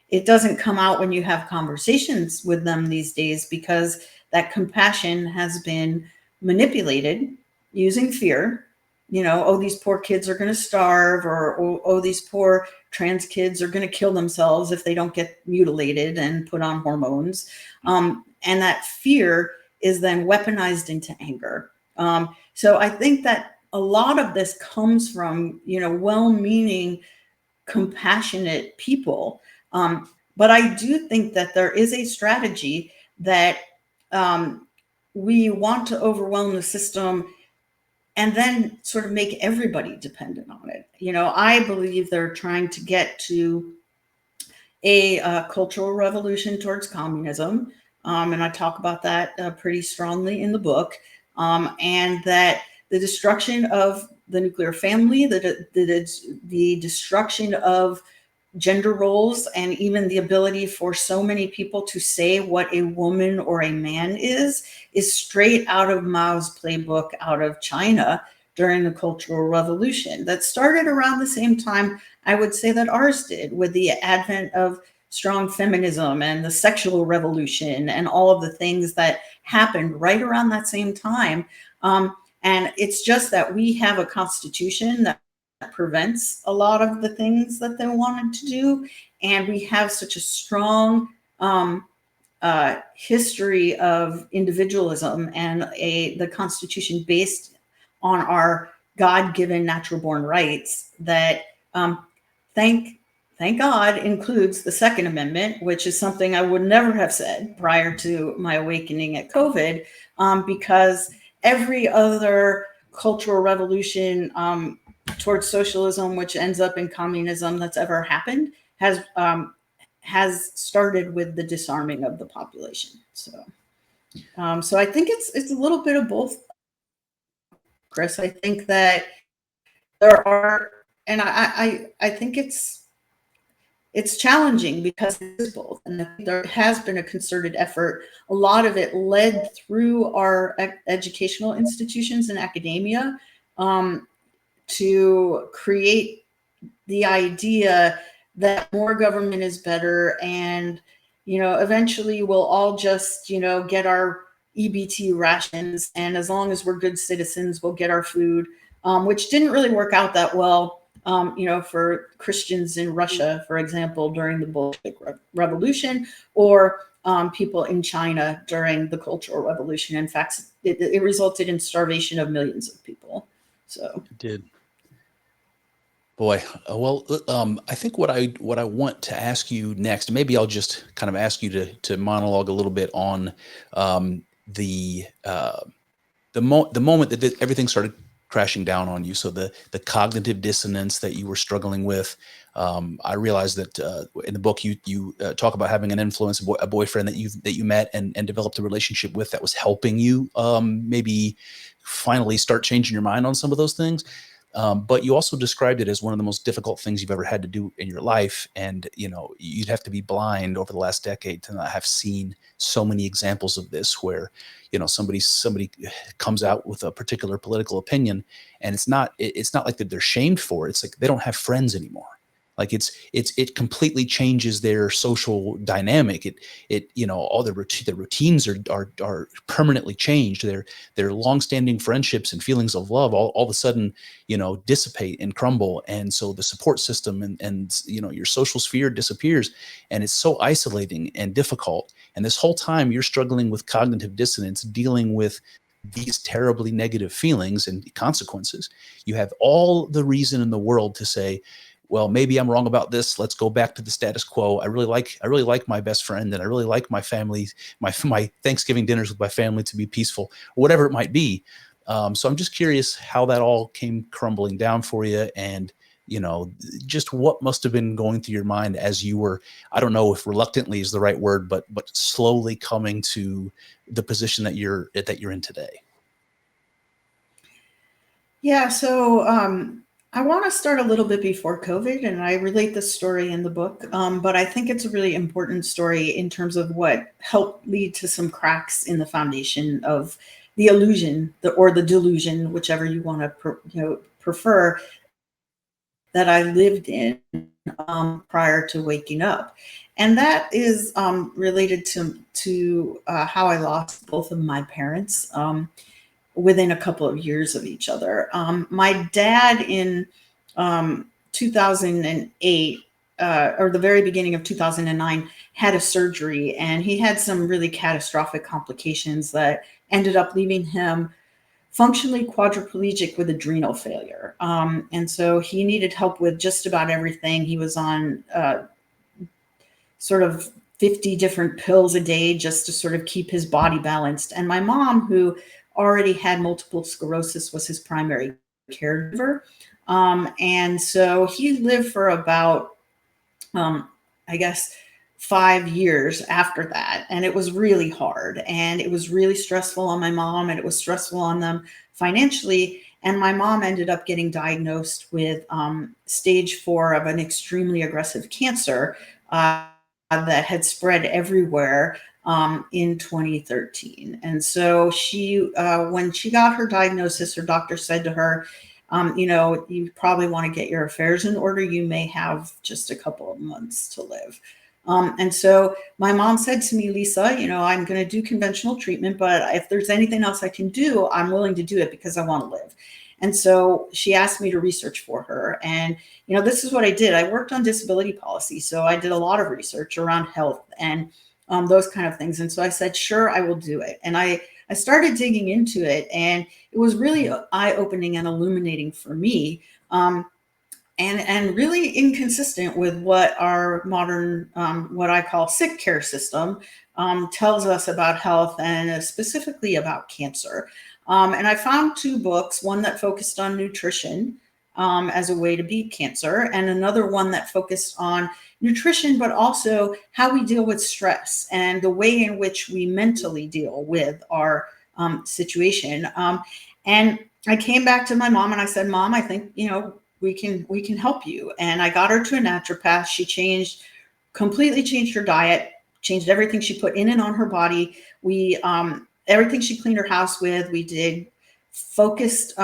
It doesn't come out when you have conversations with them these days, because that compassion has been manipulated using fear. These poor kids are going to starve, or oh, these poor trans kids are going to kill themselves if they don't get mutilated and put on hormones. And that fear is then weaponized into anger. So I think that a lot of this comes from, well-meaning, compassionate people. But I do think that there is a strategy that we want to overwhelm the system and then sort of make everybody dependent on it. I believe they're trying to get to a cultural revolution towards communism. And I talk about that pretty strongly in the book. And that the destruction of the nuclear family, the destruction of gender roles, and even the ability for so many people to say what a woman or a man is straight out of Mao's playbook out of China during the Cultural Revolution that started around the same time, I would say, that ours did, with the advent of strong feminism and the sexual revolution and all of the things that happened right around that same time. And it's just that we have a constitution that prevents a lot of the things that they wanted to do. And we have such a strong history of individualism and the Constitution based on our God-given natural-born rights that, thank God, includes the Second Amendment, which is something I would never have said prior to my awakening at COVID, because every other cultural revolution towards socialism, which ends up in communism, that's ever happened, has started with the disarming of the population. So So I think it's a little bit of both, Chris. I think that there are, and I think it's challenging because it's both, and I think there has been a concerted effort. A lot of it led through our educational institutions and academia to create the idea that more government is better, and eventually we'll all just get our EBT rations, and as long as we're good citizens, we'll get our food, which didn't really work out that well. For Christians in Russia, for example, during the Bolshevik Revolution, or people in China during the Cultural Revolution. In fact, it resulted in starvation of millions of people. So It did. Boy, well, I think what I want to ask you next, maybe I'll just kind of ask you to monologue a little bit on the moment that everything started crashing down on you. So the cognitive dissonance that you were struggling with. I realized that in the book you talk about having an influence, a boyfriend that you met and developed a relationship with that was helping you maybe finally start changing your mind on some of those things. But you also described it as one of the most difficult things you've ever had to do in your life. And, you'd have to be blind over the last decade to not have seen so many examples of this where, somebody comes out with a particular political opinion, and it's not like that they're shamed for it. It's like they don't have friends anymore. Like it completely changes their social dynamic. All the routines are permanently changed. Their longstanding friendships and feelings of love all of a sudden, dissipate and crumble. And so the support system and your social sphere disappears, and it's so isolating and difficult. And this whole time you're struggling with cognitive dissonance, dealing with these terribly negative feelings and consequences. You have all the reason in the world to say, well, maybe I'm wrong about this. Let's go back to the status quo. I really like my best friend, and I really like my family, my Thanksgiving dinners with my family to be peaceful, or whatever it might be. So I'm just curious how that all came crumbling down for you, and just what must have been going through your mind as you were, I don't know if reluctantly is the right word, but slowly coming to the position that you're in today. yeah, so I want to start a little bit before COVID, and I relate this story in the book, but I think it's a really important story in terms of what helped lead to some cracks in the foundation of the illusion, or the delusion, whichever you want to prefer, that I lived in prior to waking up. And that is related to how I lost both of my parents within a couple of years of each other. My dad in 2008, or the very beginning of 2009, had a surgery, and he had some really catastrophic complications that ended up leaving him functionally quadriplegic with adrenal failure. And so he needed help with just about everything. He was on sort of 50 different pills a day just to sort of keep his body balanced. And my mom, who already had multiple sclerosis, was his primary caregiver. And so he lived for about, I guess, 5 years after that. And it was really hard, and it was really stressful on my mom, and it was stressful on them financially. And my mom ended up getting diagnosed with stage 4 of an extremely aggressive cancer that had spread everywhere in 2013. And so she, when she got her diagnosis, her doctor said to her, you probably want to get your affairs in order. You may have just a couple of months to live. And so my mom said to me, Lisa, I'm going to do conventional treatment, but if there's anything else I can do, I'm willing to do it because I want to live. And so she asked me to research for her. And, this is what I did. I worked on disability policy. So I did a lot of research around health and those kind of things. And so I said, sure, I will do it. And I started digging into it, and it was really eye-opening and illuminating for me. And really inconsistent with what our modern, what I call sick care system, tells us about health, and specifically about cancer. And I found 2 books, one that focused on nutrition, as a way to beat cancer, and another one that focused on nutrition, but also how we deal with stress and the way in which we mentally deal with our situation. And I came back to my mom and I said, Mom, I think, we can help you. And I got her to a naturopath. She completely changed her diet, changed everything she put in and on her body. We, everything she cleaned her house with, we did focused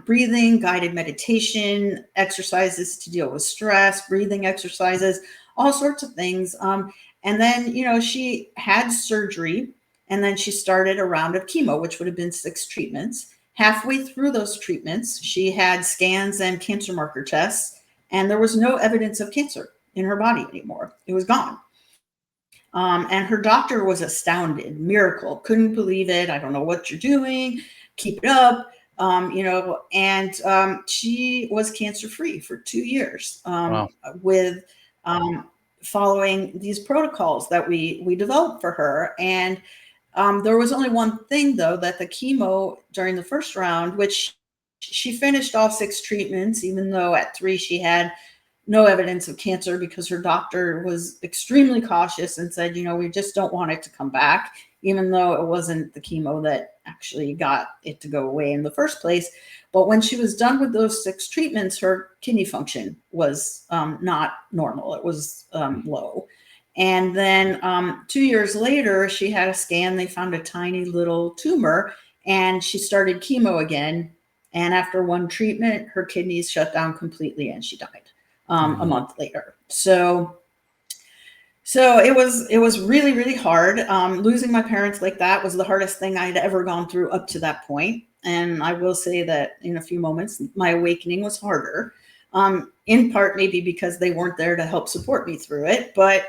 breathing, guided meditation, exercises to deal with stress, breathing exercises, all sorts of things. And then, she had surgery, and then she started a round of chemo, which would have been 6 treatments. Halfway through those treatments, she had scans and cancer marker tests, and there was no evidence of cancer in her body anymore. It was gone. And her doctor was astounded, miracle, couldn't believe it. I don't know what you're doing. Keep it up. And she was cancer-free for 2 years Wow. with following these protocols that we developed for her. And there was only one thing, though, that the chemo during the first round, which she finished all 6 treatments, even though at 3 she had no evidence of cancer, because her doctor was extremely cautious and said, we just don't want it to come back, even though it wasn't the chemo that actually got it to go away in the first place. But when she was done with those 6 treatments, her kidney function was not normal. It was low. And then 2 years later, she had a scan. They found a tiny little tumor, and she started chemo again. And after 1 treatment, her kidneys shut down completely and she died a month later. So it was really, really hard. Losing my parents like that was the hardest thing I'd ever gone through up to that point. And I will say that in a few moments, my awakening was harder, in part maybe because they weren't there to help support me through it. But,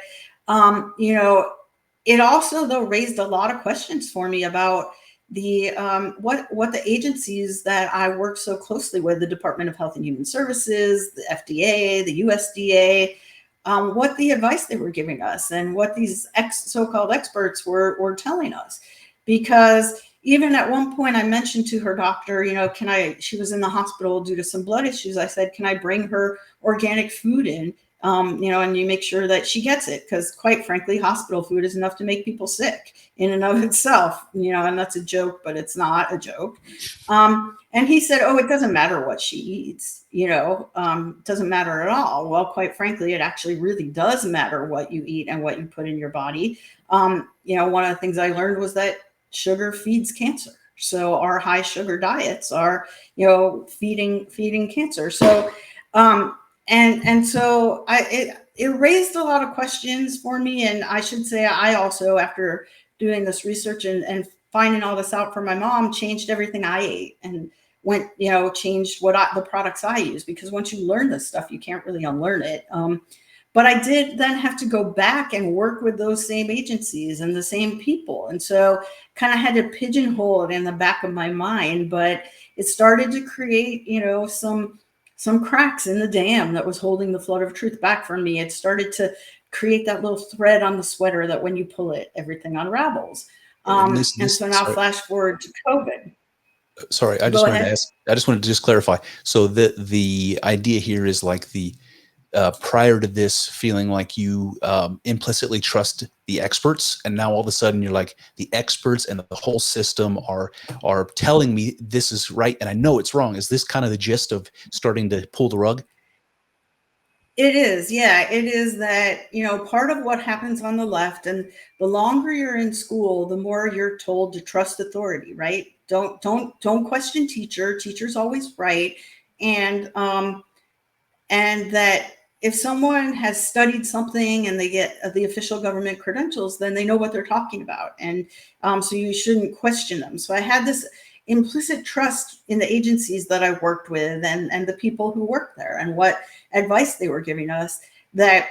it also, though, raised a lot of questions for me about the what the agencies that I work so closely with, the Department of Health and Human Services, the FDA, the USDA, what the advice they were giving us and what these so-called experts were telling us. Because even at one point I mentioned to her doctor, she was in the hospital due to some blood issues. I said, can I bring her organic food in? And you make sure that she gets it, because quite frankly, hospital food is enough to make people sick in and of itself, and that's a joke, but it's not a joke. And he said, oh, it doesn't matter what she eats, doesn't matter at all. Well, quite frankly, it actually really does matter what you eat and what you put in your body. One of the things I learned was that sugar feeds cancer. So our high sugar diets are, feeding cancer. So, and so it raised a lot of questions for me. And I should say, I also, after doing this research and finding all this out for my mom, changed everything I ate and changed the products I use, because once you learn this stuff, you can't really unlearn it. But I did then have to go back and work with those same agencies and the same people. And so kind of had to pigeonhole it in the back of my mind, but it started to create, some cracks in the dam that was holding the flood of truth back from me. It started to create that little thread on the sweater that when you pull it, everything unravels. And so now flash forward to COVID. Sorry, I just wanted to just clarify. So the idea here is like prior to this, feeling like you implicitly trust the experts, and now all of a sudden you're like, the experts and the whole system are telling me this is right and I know it's wrong. Is this kind of the gist of starting to pull the rug? It is. Yeah, it is that, part of what happens on the left, and the longer you're in school, the more you're told to trust authority, right? Don't question teacher's always right. And that if someone has studied something and they get the official government credentials, then they know what they're talking about. And so you shouldn't question them. So I had this implicit trust in the agencies that I worked with and the people who worked there and what advice they were giving us, that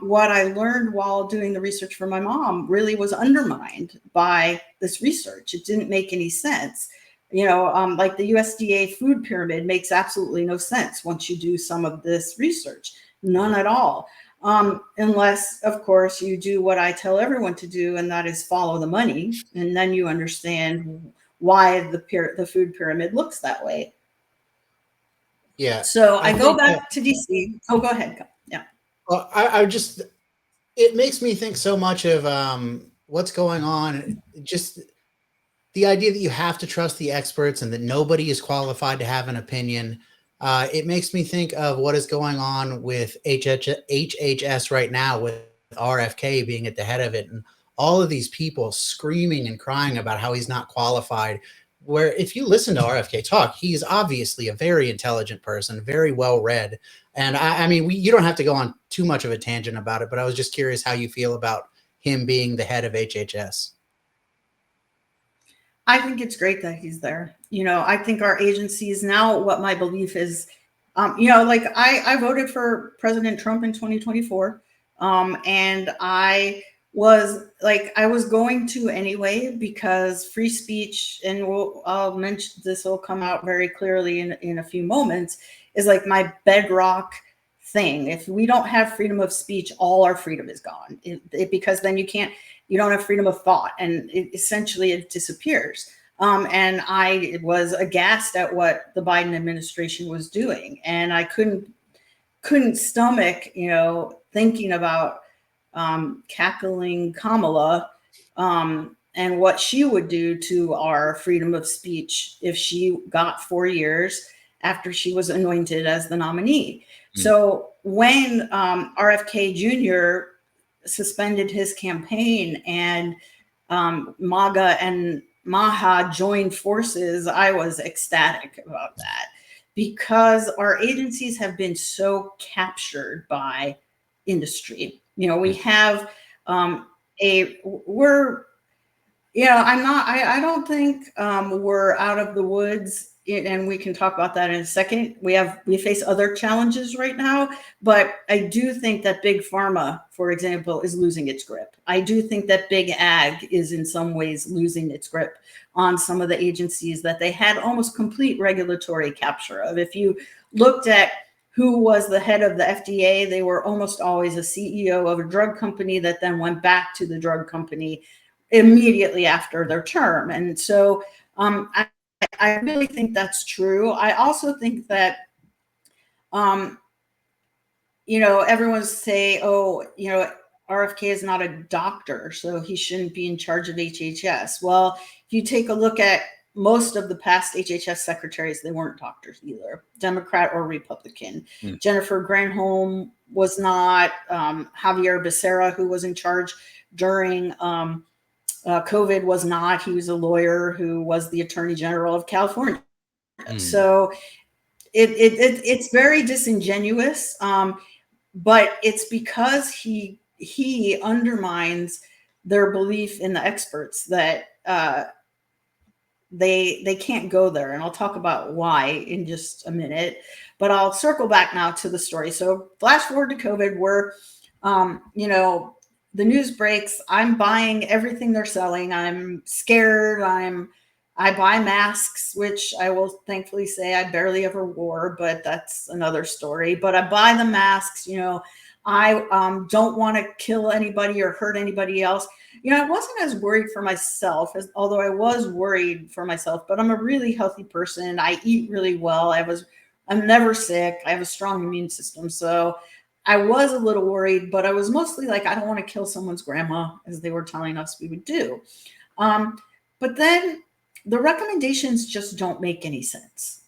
what I learned while doing the research for my mom really was undermined by this research. It didn't make any sense. Like the USDA food pyramid makes absolutely no sense once you do some of this research. None at all. Unless, of course, you do what I tell everyone to do, and that is follow the money. And then you understand why the food pyramid looks that way. Yeah. So I go think back to DC. Oh, go ahead. Yeah. well, I just, it makes me think so much of what's going on. Just the idea that you have to trust the experts and that nobody is qualified to have an opinion. It makes me think of what is going on with HHS right now, with RFK being at the head of it, and all of these people screaming and crying about how he's not qualified. Where if you listen to RFK talk, he's obviously a very intelligent person, very well read. And I mean, you don't have to go on too much of a tangent about it, but I was just curious how you feel about him being the head of HHS. I think it's great that he's there. I think our agencies now, what my belief is, like I voted for President Trump in 2024. And I was going to anyway, because free speech, and I'll mention this will come out very clearly in a few moments, is like my bedrock thing. If we don't have freedom of speech, all our freedom is gone. Because then you don't have freedom of thought, and essentially it disappears. And I was aghast at what the Biden administration was doing, and I couldn't stomach, thinking about cackling Kamala and what she would do to our freedom of speech if she got 4 years after she was anointed as the nominee. So when RFK Jr. suspended his campaign and MAGA and Maha joined forces, I was ecstatic about that, because our agencies have been so captured by industry. We have I don't think we're out of the woods, and we can talk about that in a second. We face other challenges right now, but I do think that big pharma, for example, is losing its grip. I do think that big ag is in some ways losing its grip on some of the agencies that they had almost complete regulatory capture of. If you looked at who was the head of the FDA, they were almost always a CEO of a drug company that then went back to the drug company immediately after their term. And so I really think that's true. I also think that, everyone say, RFK is not a doctor, so he shouldn't be in charge of HHS. Well, if you take a look at most of the past HHS secretaries, they weren't doctors either, Democrat or Republican. Jennifer Granholm was not. Javier Becerra, who was in charge during COVID, was not. He was a lawyer who was the Attorney General of California. So it's very disingenuous, but it's because he undermines their belief in the experts that they can't go there. And I'll talk about why in just a minute, but I'll circle back now to the story. So flash forward to COVID, where the news breaks. I'm buying everything they're selling. I'm scared. I buy masks, which I will thankfully say I barely ever wore, but that's another story. But I buy the masks. I don't want to kill anybody or hurt anybody else. I wasn't as worried for myself, although I was worried for myself, but I'm a really healthy person. I eat really well. I'm never sick. I have a strong immune system. So I was a little worried, but I was mostly like, I don't want to kill someone's grandma, as they were telling us we would do. But then the recommendations just don't make any sense,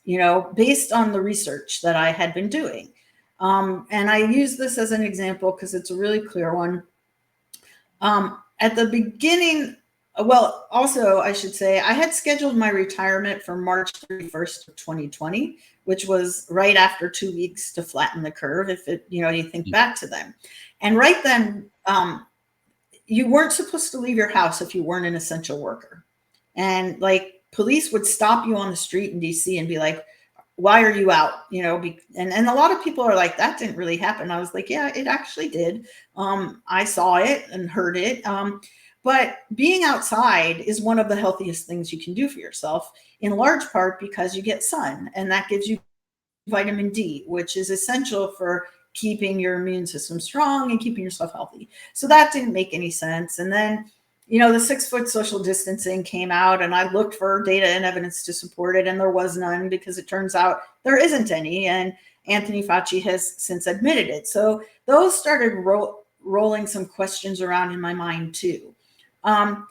based on the research that I had been doing. And I use this as an example because it's a really clear one. At the beginning, well, also I should say I had scheduled my retirement for March 31st of 2020, which was right after 2 weeks to flatten the curve, if you think back to them. And right then, you weren't supposed to leave your house if you weren't an essential worker. And like police would stop you on the street in DC and be like, why are you out? And a lot of people are like, that didn't really happen. I was like, yeah, it actually did. I saw it and heard it. But being outside is one of the healthiest things you can do for yourself, in large part because you get sun, and that gives you vitamin D, which is essential for keeping your immune system strong and keeping yourself healthy. So that didn't make any sense. And then the 6-foot social distancing came out, and I looked for data and evidence to support it, and there was none, because it turns out there isn't any. And Anthony Fauci has since admitted it. So those started rolling some questions around in my mind too. And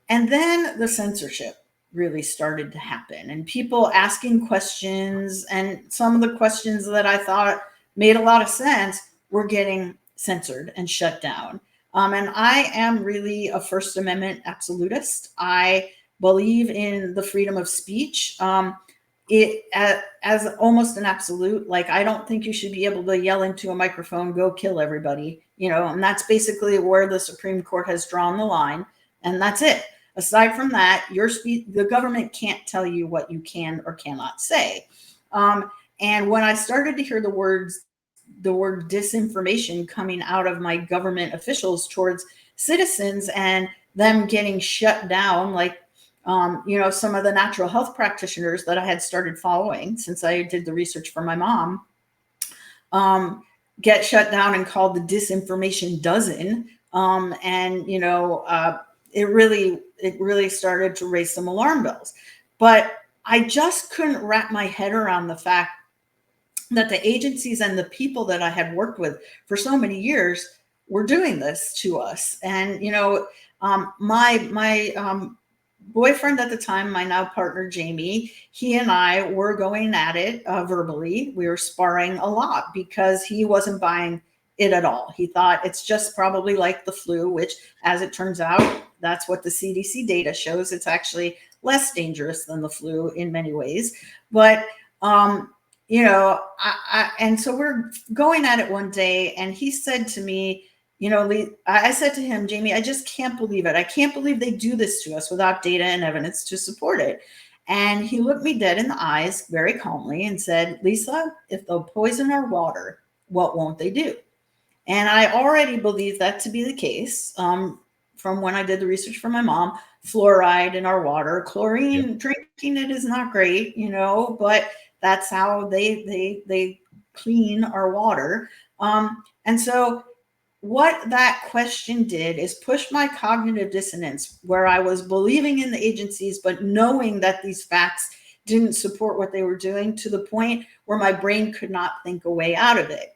then the censorship really started to happen, and people asking questions, and some of the questions that I thought made a lot of sense were getting censored and shut down. And I am really a First Amendment absolutist. I believe in the freedom of speech. As almost an absolute. Like, I don't think you should be able to yell into a microphone, "Go kill everybody," and that's basically where the Supreme Court has drawn the line, and that's it. Aside from that, the government can't tell you what you can or cannot say. And when I started to hear the word disinformation coming out of my government officials towards citizens, and them getting shut down, like, some of the natural health practitioners that I had started following since I did the research for my mom, get shut down and called the disinformation dozen. It really started to raise some alarm bells. But I just couldn't wrap my head around the fact that the agencies and the people that I had worked with for so many years were doing this to us. And, my boyfriend at the time, my now partner, Jamie, he and I were going at it verbally. We were sparring a lot because he wasn't buying it at all. He thought it's just probably like the flu, which, as it turns out, that's what the CDC data shows. It's actually less dangerous than the flu in many ways. But, and so we're going at it one day, and he said to me, I said to him, "Jamie, I just can't believe it. I can't believe they do this to us without data and evidence to support it." And he looked me dead in the eyes very calmly and said, "Lisa, if they'll poison our water, what won't they do?" And I already believed that to be the case from when I did the research for my mom. Fluoride in our water, chlorine, drinking it is not great, but that's how they clean our water. And so what that question did is push my cognitive dissonance, where I was believing in the agencies, but knowing that these facts didn't support what they were doing, to the point where my brain could not think a way out of it.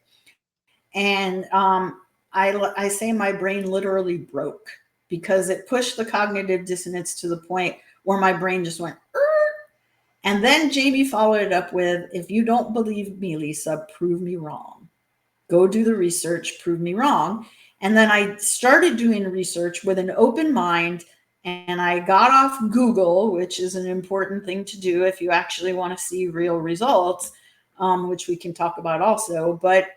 And I say my brain literally broke, because it pushed the cognitive dissonance to the point where my brain just went, "Er." And then Jamie followed it up with, "If you don't believe me, Lisa, prove me wrong. Go do the research, prove me wrong." And then I started doing research with an open mind, and I got off Google, which is an important thing to do if you actually want to see real results, which we can talk about also. But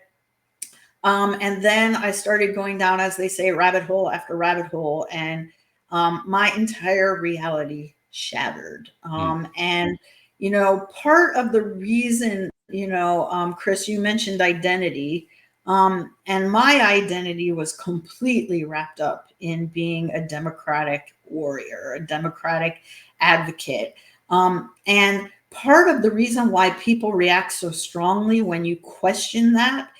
and then I started going down, as they say, rabbit hole after rabbit hole, and my entire reality shattered. And, part of the reason, Chris, you mentioned identity, and my identity was completely wrapped up in being a Democratic warrior, a Democratic advocate. And part of the reason why people react so strongly when you question that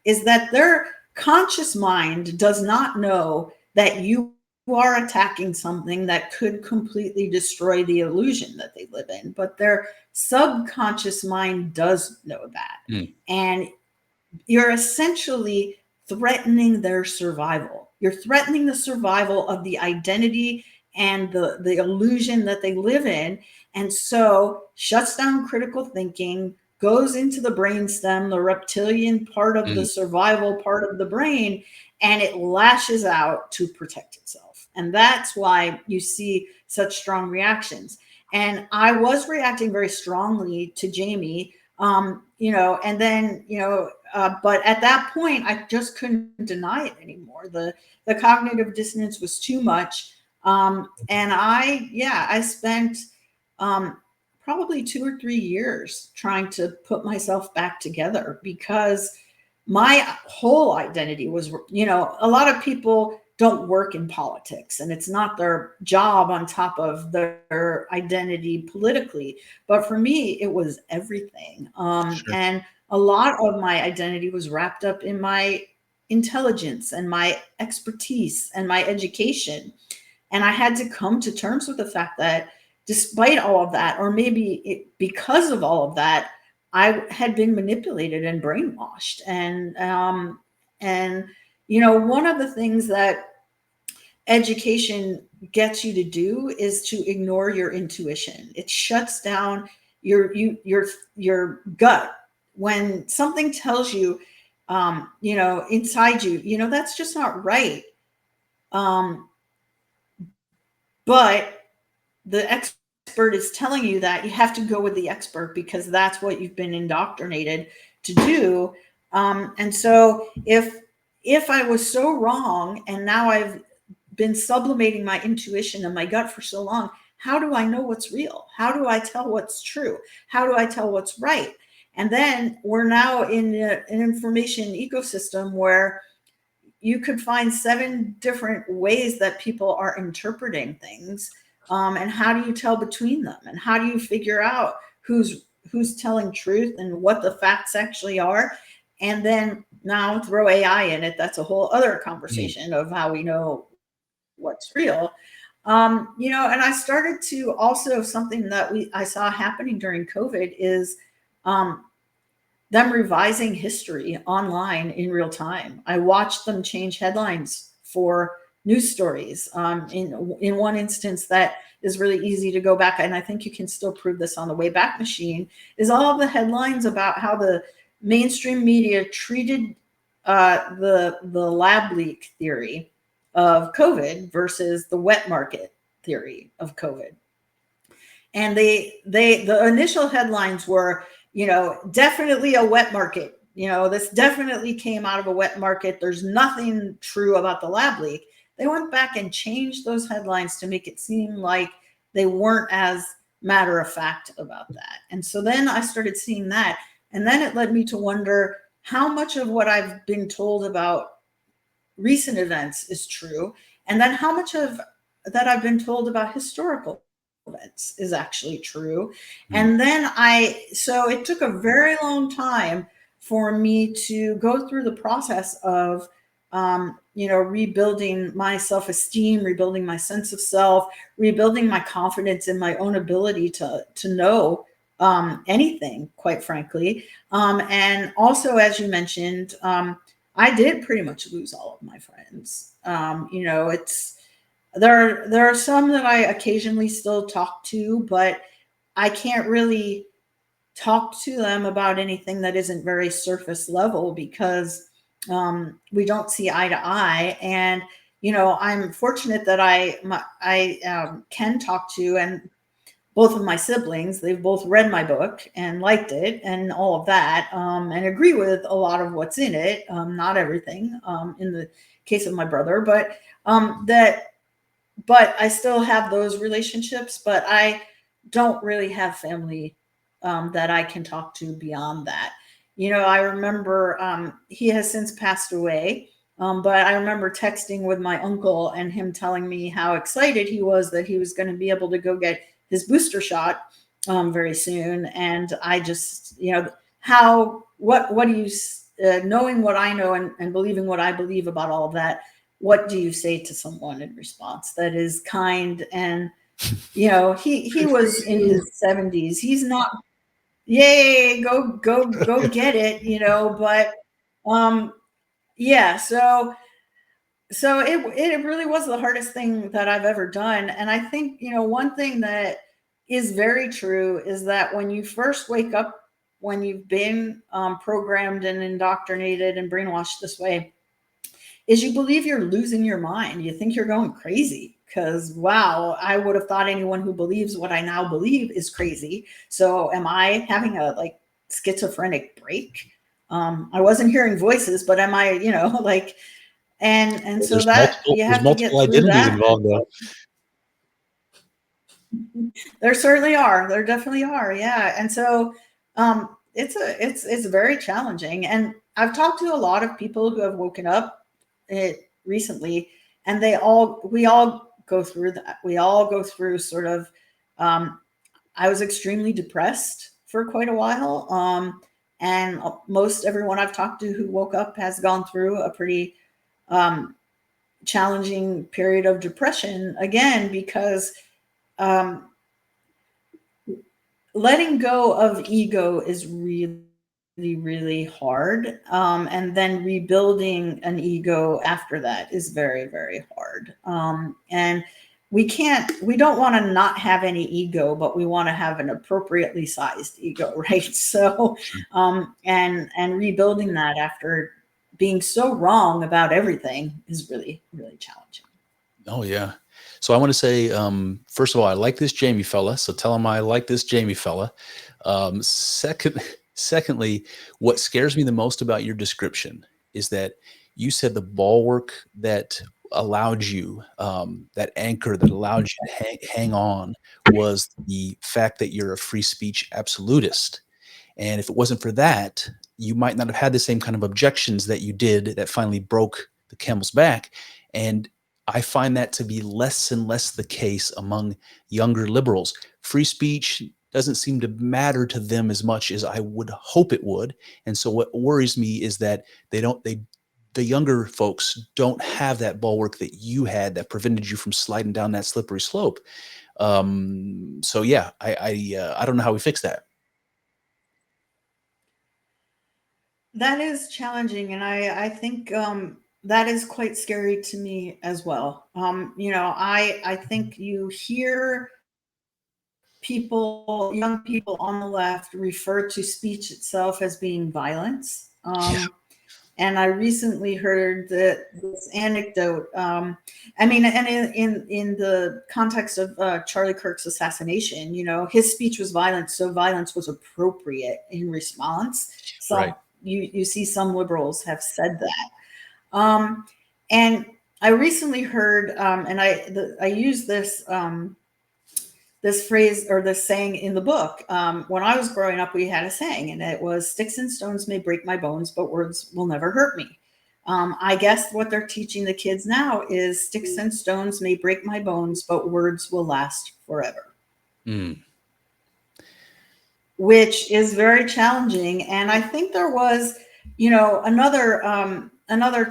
is that their conscious mind does not know that you are attacking something that could completely destroy the illusion that they live in. But their subconscious mind does know that. And you're essentially threatening their survival. You're threatening the survival of the identity and the illusion that they live in. And so shuts down critical thinking, goes into the brainstem, the reptilian part of the survival part of the brain, and it lashes out to protect itself. And that's why you see such strong reactions. And I was reacting very strongly to Jamie, and then, but at that point, I just couldn't deny it anymore. The cognitive dissonance was too much. And I spent probably 2 or 3 years trying to put myself back together, because my whole identity was, a lot of people don't work in politics, and it's not their job on top of their identity politically. But for me, it was everything. Sure. And a lot of my identity was wrapped up in my intelligence and my expertise and my education. And I had to come to terms with the fact that despite all of that, or maybe because of all of that, I had been manipulated and brainwashed. And one of the things that education gets you to do is to ignore your intuition. It shuts down your gut when something tells you, inside you, that's just not right. But the expert is telling you that you have to go with the expert because that's what you've been indoctrinated to do. And so if I was so wrong and now I've been sublimating my intuition and my gut for so long, how do I know what's real? How do I tell what's true? How do I tell what's right? And then we're now in an information ecosystem where you could find 7 different ways that people are interpreting things. And how do you tell between them? And how do you figure out who's telling truth and what the facts actually are? And then now throw AI in it. That's a whole other conversation of how we know what's real. And I started to also, something that I saw happening during COVID is them revising history online in real time. I watched them change headlines for news stories. In one instance that is really easy to go back, and I think you can still prove this on the Wayback Machine, is all of the headlines about how the mainstream media treated the lab leak theory of COVID versus the wet market theory of COVID. And the initial headlines were, definitely a wet market. This definitely came out of a wet market. There's nothing true about the lab leak. They went back and changed those headlines to make it seem like they weren't as matter of fact about that. And so then I started seeing that. And then it led me to wonder how much of what I've been told about recent events is true. And then how much of that I've been told about historical events is actually true. And then so it took a very long time for me to go through the process of, rebuilding my self-esteem, rebuilding my sense of self, rebuilding my confidence in my own ability to know anything, quite frankly. And also, as you mentioned, I did pretty much lose all of my friends. There are some that I occasionally still talk to, but I can't really talk to them about anything that isn't very surface level because we don't see eye to eye. And I'm fortunate that I can talk to, and both of my siblings, they've both read my book and liked it and all of that, and agree with a lot of what's in it. Not everything, in the case of my brother, but I still have those relationships, but I don't really have family that I can talk to beyond that. I remember he has since passed away, but I remember texting with my uncle and him telling me how excited he was that he was going to be able to go get his booster shot very soon. And I just, what do you, knowing what I know and believing what I believe about all of that, what do you say to someone in response that is kind? And, he was in his 70s. He's not, yay, go get it, but, yeah. So it really was the hardest thing that I've ever done. And I think, one thing that is very true is that when you first wake up, when you've been programmed and indoctrinated and brainwashed this way, is you believe you're losing your mind. You think you're going crazy because, wow, I would have thought anyone who believes what I now believe is crazy. So am I having a schizophrenic break? I wasn't hearing voices, but am I, and so that you have to get through that. Involved, though. There certainly are. There definitely are. Yeah. And so it's very challenging. And I've talked to a lot of people who have woken up recently, and we all go through that. We all go through sort of, I was extremely depressed for quite a while. And most everyone I've talked to who woke up has gone through a pretty challenging period of depression, again, because letting go of ego is really, really hard. And then rebuilding an ego after that is very, very hard. And we don't want to not have any ego, but we want to have an appropriately sized ego, right? So, and rebuilding that after being so wrong about everything is really, really challenging. Oh yeah. So I want to say, first of all, I like this Jamie fella. So tell him I like this Jamie fella. Secondly, what scares me the most about your description is that you said the bulwark that allowed you, that anchor that allowed you to hang on, was the fact that you're a free speech absolutist. And if it wasn't for that, you might not have had the same kind of objections that you did that finally broke the camel's back. And I find that to be less and less the case among younger liberals. Free speech doesn't seem to matter to them as much as I would hope it would. And so what worries me is that the younger folks don't have that bulwark that you had that prevented you from sliding down that slippery slope. So yeah, I don't know how we fix that. That is challenging, and I think that is quite scary to me as well. I think you hear young people on the left, refer to speech itself as being violence. And I recently heard this anecdote. And in the context of Charlie Kirk's assassination, his speech was violent, so violence was appropriate in response. So Right. You see some liberals have said that. And I recently heard, and I use this phrase or this saying in the book. When I was growing up, we had a saying, and it was, "Sticks and stones may break my bones, but words will never hurt me." I guess what they're teaching the kids now is, "Sticks and stones may break my bones, but words will last forever." Which is very challenging. And I think there was, another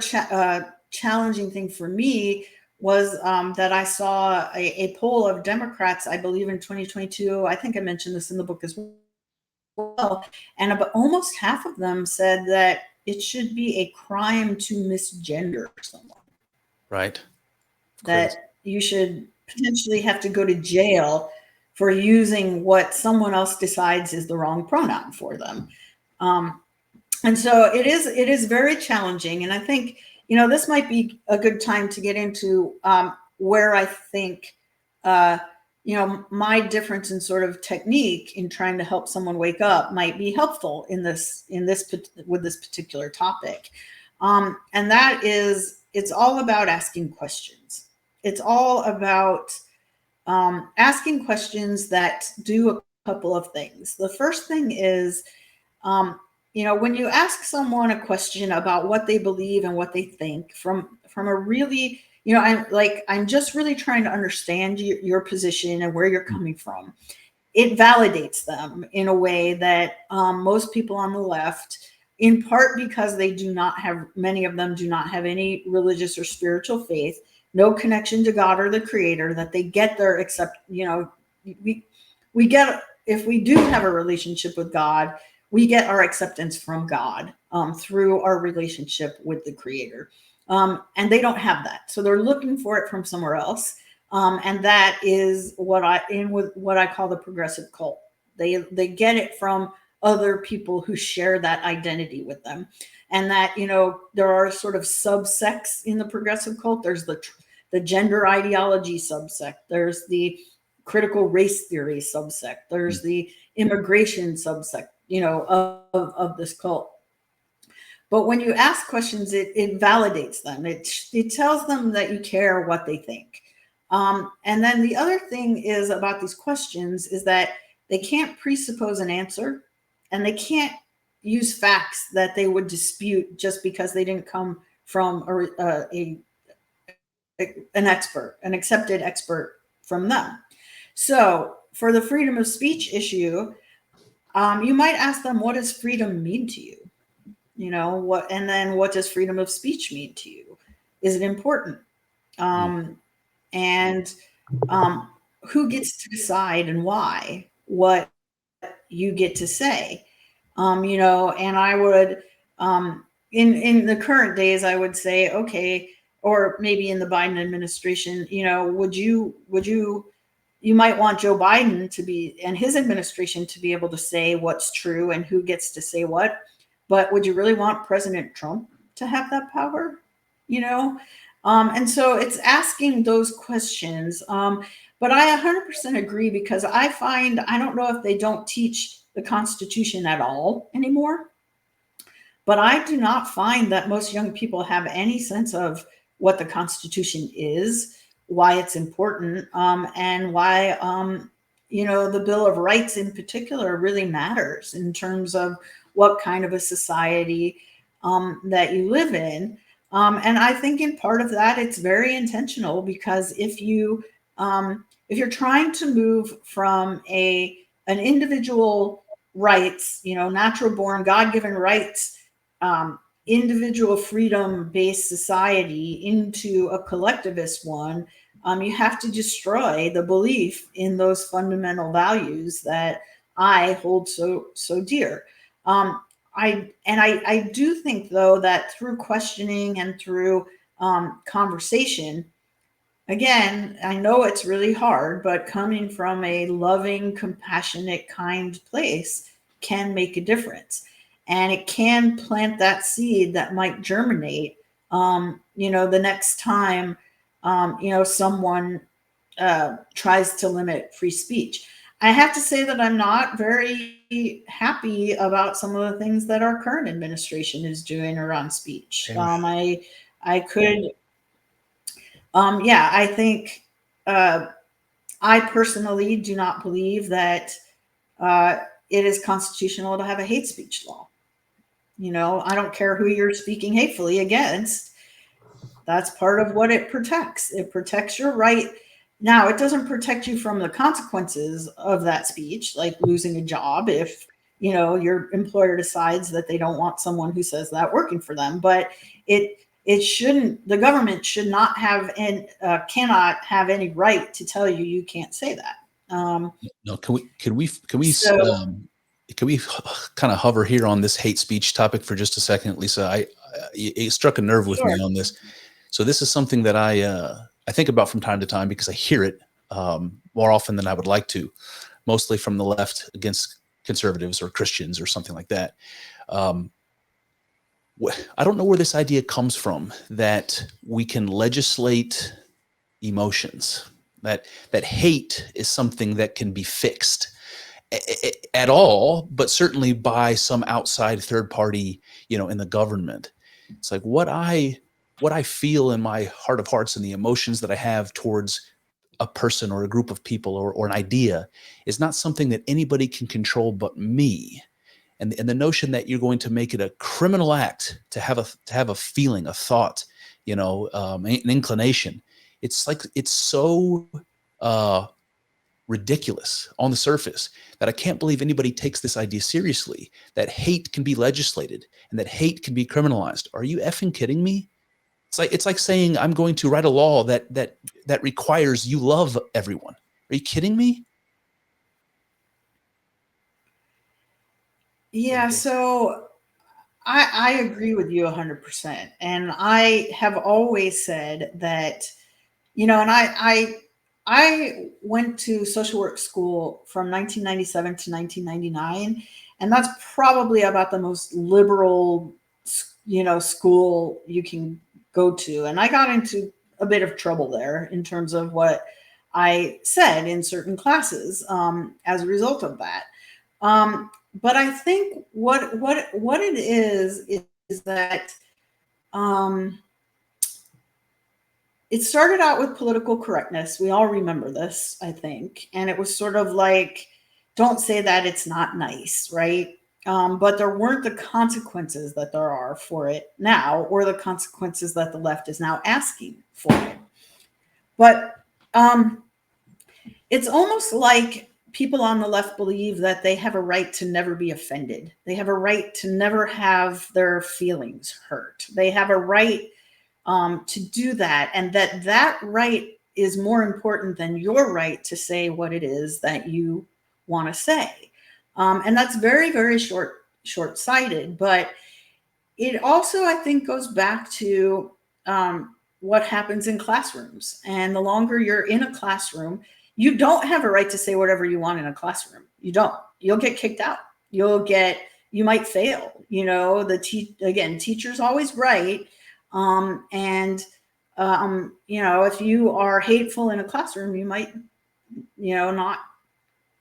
challenging thing for me was that I saw a poll of Democrats, I believe in 2022. I think I mentioned this in the book as well. And about almost half of them said that it should be a crime to misgender someone. Right. That you should potentially have to go to jail for using what someone else decides is the wrong pronoun for them. And so it is very challenging. And I think, this might be a good time to get into where I think, my difference in sort of technique in trying to help someone wake up might be helpful with this particular topic. And that is, it's all about asking questions. It's all about asking questions that do a couple of things. The first thing is, when you ask someone a question about what they believe and what they think from a really, I'm just really trying to understand your position and where you're coming from. It validates them in a way that most people on the left, in part because many of them do not have any religious or spiritual faith, no connection to God or the Creator, that they get there, except, we get, if we do have a relationship with God, we get our acceptance from God through our relationship with the Creator. And they don't have that. So they're looking for it from somewhere else. And that is what I call the progressive cult. They get it from other people who share that identity with them. And that, there are sort of subsects in the progressive cult. There's the gender ideology subsect. There's the critical race theory subsect. There's the immigration subsect, of this cult. But when you ask questions, it validates them. It tells them that you care what they think. And then the other thing is about these questions is that they can't presuppose an answer, and they can't use facts that they would dispute just because they didn't come from an accepted expert from them. So for the freedom of speech issue, you might ask them, what does freedom mean to you? And then what does freedom of speech mean to you? Is it important? and who gets to decide and why what you get to say. And I would, in the current days, I would say, okay, or maybe in the Biden administration, you might want Joe Biden to be, and his administration to be able to say what's true and who gets to say what, but would you really want President Trump to have that power? And so it's asking those questions. But I 100% agree, because I don't know if they don't teach the Constitution at all anymore, but I do not find that most young people have any sense of what the Constitution is, why it's important, and why, the Bill of Rights in particular really matters in terms of what kind of a society that you live in. And I think in part of that, it's very intentional, because if you're trying to move from an individual rights, natural born, God-given rights, individual freedom-based society into a collectivist one, you have to destroy the belief in those fundamental values that I hold so dear. I do think, though, that through questioning and through conversation, again, I know it's really hard, but coming from a loving, compassionate, kind place can make a difference. And it can plant that seed that might germinate, the next time, someone tries to limit free speech. I have to say that I'm not very happy about some of the things that our current administration is doing around speech. I think I personally do not believe that it is constitutional to have a hate speech law. I don't care who you're speaking hatefully against. That's part of what it protects. It protects your right. Now, it doesn't protect you from the consequences of that speech, like losing a job if, your employer decides that they don't want someone who says that working for them. But it shouldn't, the government should not have and cannot have any right to tell you can't say that. No, can we kind of hover here on this hate speech topic for just a second, Lisa? It struck a nerve with me on this. So this is something that I think about from time to time, because I hear it more often than I would like to, mostly from the left against conservatives or Christians or something like that. I don't know where this idea comes from, that we can legislate emotions, that hate is something that can be fixed at all, but certainly by some outside third party, in the government. It's like what I feel in my heart of hearts and the emotions that I have towards a person or a group of people or an idea is not something that anybody can control but me. And the notion that you're going to make it a criminal act to have a feeling, a thought, an inclination. It's like, it's so ridiculous on the surface that I can't believe anybody takes this idea seriously, that hate can be legislated and that hate can be criminalized. Are you effing kidding me? It's like saying I'm going to write a law that requires you love everyone. Are you kidding me? Yeah, so I agree with you 100%. And I have always said that, and I went to social work school from 1997 to 1999, and that's probably about the most liberal, school you can go to. And I got into a bit of trouble there in terms of what I said in certain classes as a result of that. But I think what it is that it started out with political correctness. We all remember this, I think. And it was sort of like, don't say that, it's not nice, right? But there weren't the consequences that there are for it now, or the consequences that the left is now asking for it. But it's almost like people on the left believe that they have a right to never be offended. They have a right to never have their feelings hurt. They have a right to do that, and that right is more important than your right to say what it is that you want to say. And that's very, very short-sighted, but it also, I think, goes back to what happens in classrooms. And the longer you're in a classroom, you don't have a right to say whatever you want in a classroom. You don't. You'll get kicked out. You might fail. You know, teacher's always right. You know, if you are hateful in a classroom, you might, you know, not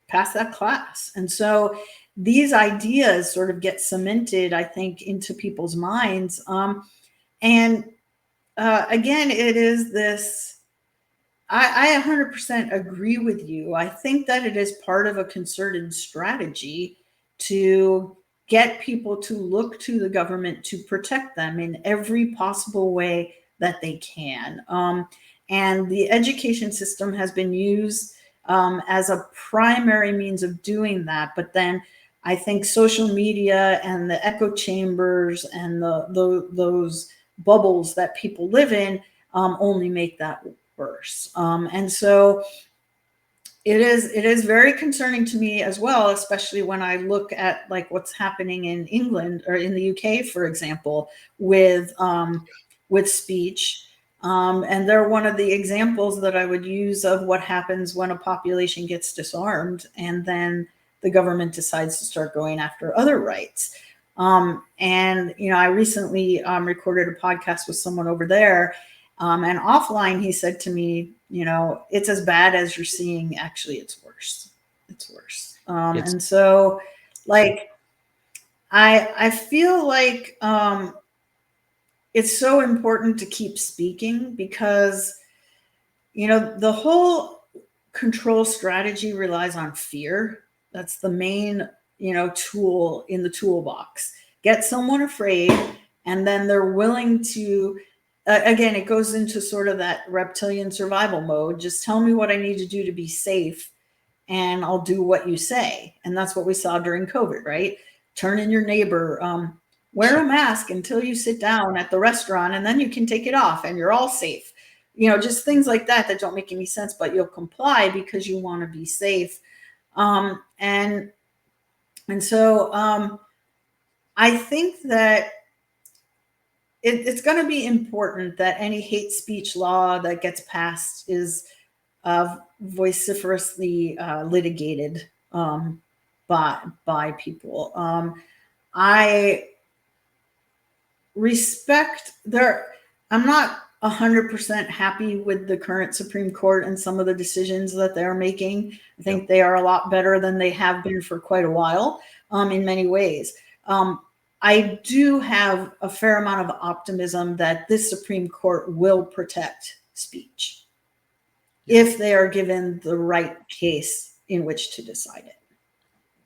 pass that class. And so these ideas sort of get cemented, I think, into people's minds. Again, it is this, I 100% agree with you. I think that it is part of a concerted strategy to get people to look to the government to protect them in every possible way that they can. And the education system has been used as a primary means of doing that. But then I think social media and the echo chambers and those bubbles that people live in only make that worse. And so it is very concerning to me as well, especially when I look at like what's happening in England or in the UK, for example, with speech. And they're one of the examples that I would use of what happens when a population gets disarmed and then the government decides to start going after other rights. And, you know, I recently recorded a podcast with someone over there. And offline, he said to me, you know, it's as bad as you're seeing. Actually, it's worse. It's worse. And so, like, I feel like it's so important to keep speaking because, you know, the whole control strategy relies on fear. That's the main, you know, tool in the toolbox. Get someone afraid, and then they're willing to, again, it goes into sort of that reptilian survival mode. Just tell me what I need to do to be safe, and I'll do what you say. And that's what we saw during COVID, right? Turn in your neighbor, wear a mask until you sit down at the restaurant, and then you can take it off and you're all safe. You know, just things like that don't make any sense, but you'll comply because you want to be safe. And so I think that it's going to be important that any hate speech law that gets passed is vociferously litigated by people. I respect I'm not 100% happy with the current Supreme Court and some of the decisions that they're making. I think they are a lot better than they have been for quite a while in many ways. I do have a fair amount of optimism that this Supreme Court will protect speech if they are given the right case in which to decide it.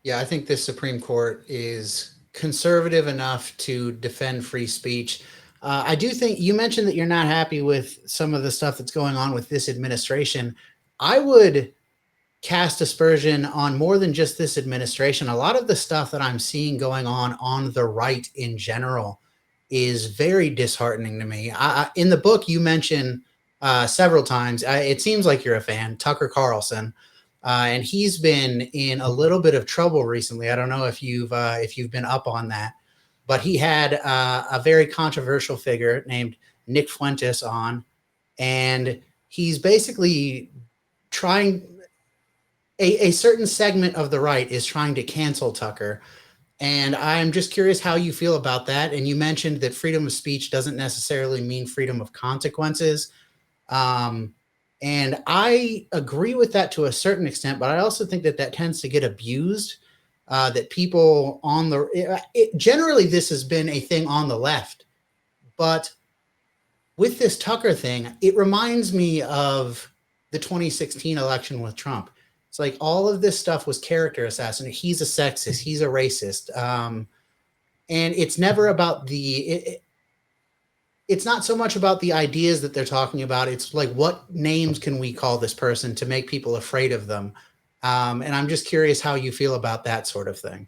Yeah, I think this Supreme Court is conservative enough to defend free speech. I do think you mentioned that you're not happy with some of the stuff that's going on with this administration. I would cast aspersion on more than just this administration. A lot of the stuff that I'm seeing going on the right in general is very disheartening to me. In the book, you mention several times, it seems like you're a fan, Tucker Carlson. And he's been in a little bit of trouble recently. I don't know if you've been up on that, but he had a very controversial figure named Nick Fuentes on, and he's basically trying. A certain segment of the right is trying to cancel Tucker, and I'm just curious how you feel about that. And you mentioned that freedom of speech doesn't necessarily mean freedom of consequences. And I agree with that to a certain extent, but I also think that tends to get abused, that people on generally this has been a thing on the left, but with this Tucker thing, it reminds me of the 2016 election with Trump. It's like all of this stuff was character assassination. He's a sexist. He's a racist. And it's never about it's not so much about the ideas that they're talking about. It's like, what names can we call this person to make people afraid of them? And I'm just curious how you feel about that sort of thing.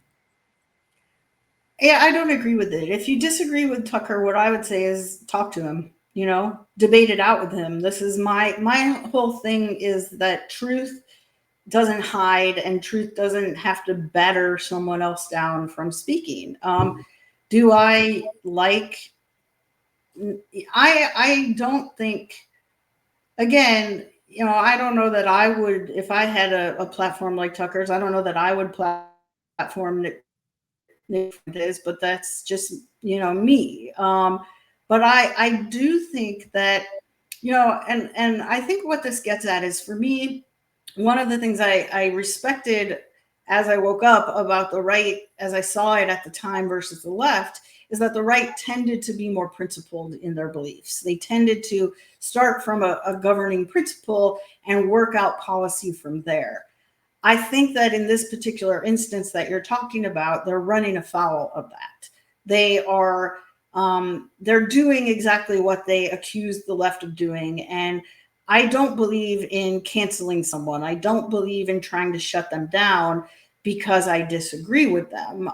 Yeah, I don't agree with it. If you disagree with Tucker, what I would say is talk to him. debate it out with him. This is my whole thing is that truth doesn't hide, and truth doesn't have to batter someone else down from speaking. Do I like? I don't think. Again, I don't know that I would, if I had a platform like Tucker's. I don't know that I would platform Nick this, but that's just me. But I do think that and I think what this gets at is, for me, one of the things I respected as I woke up about the right, as I saw it at the time, versus the left, is that the right tended to be more principled in their beliefs. They tended to start from a governing principle and work out policy from there. I think that in this particular instance that you're talking about, they're running afoul of that. They are they're doing exactly what they accused the left of doing. And I don't believe in canceling someone. I don't believe in trying to shut them down because I disagree with them.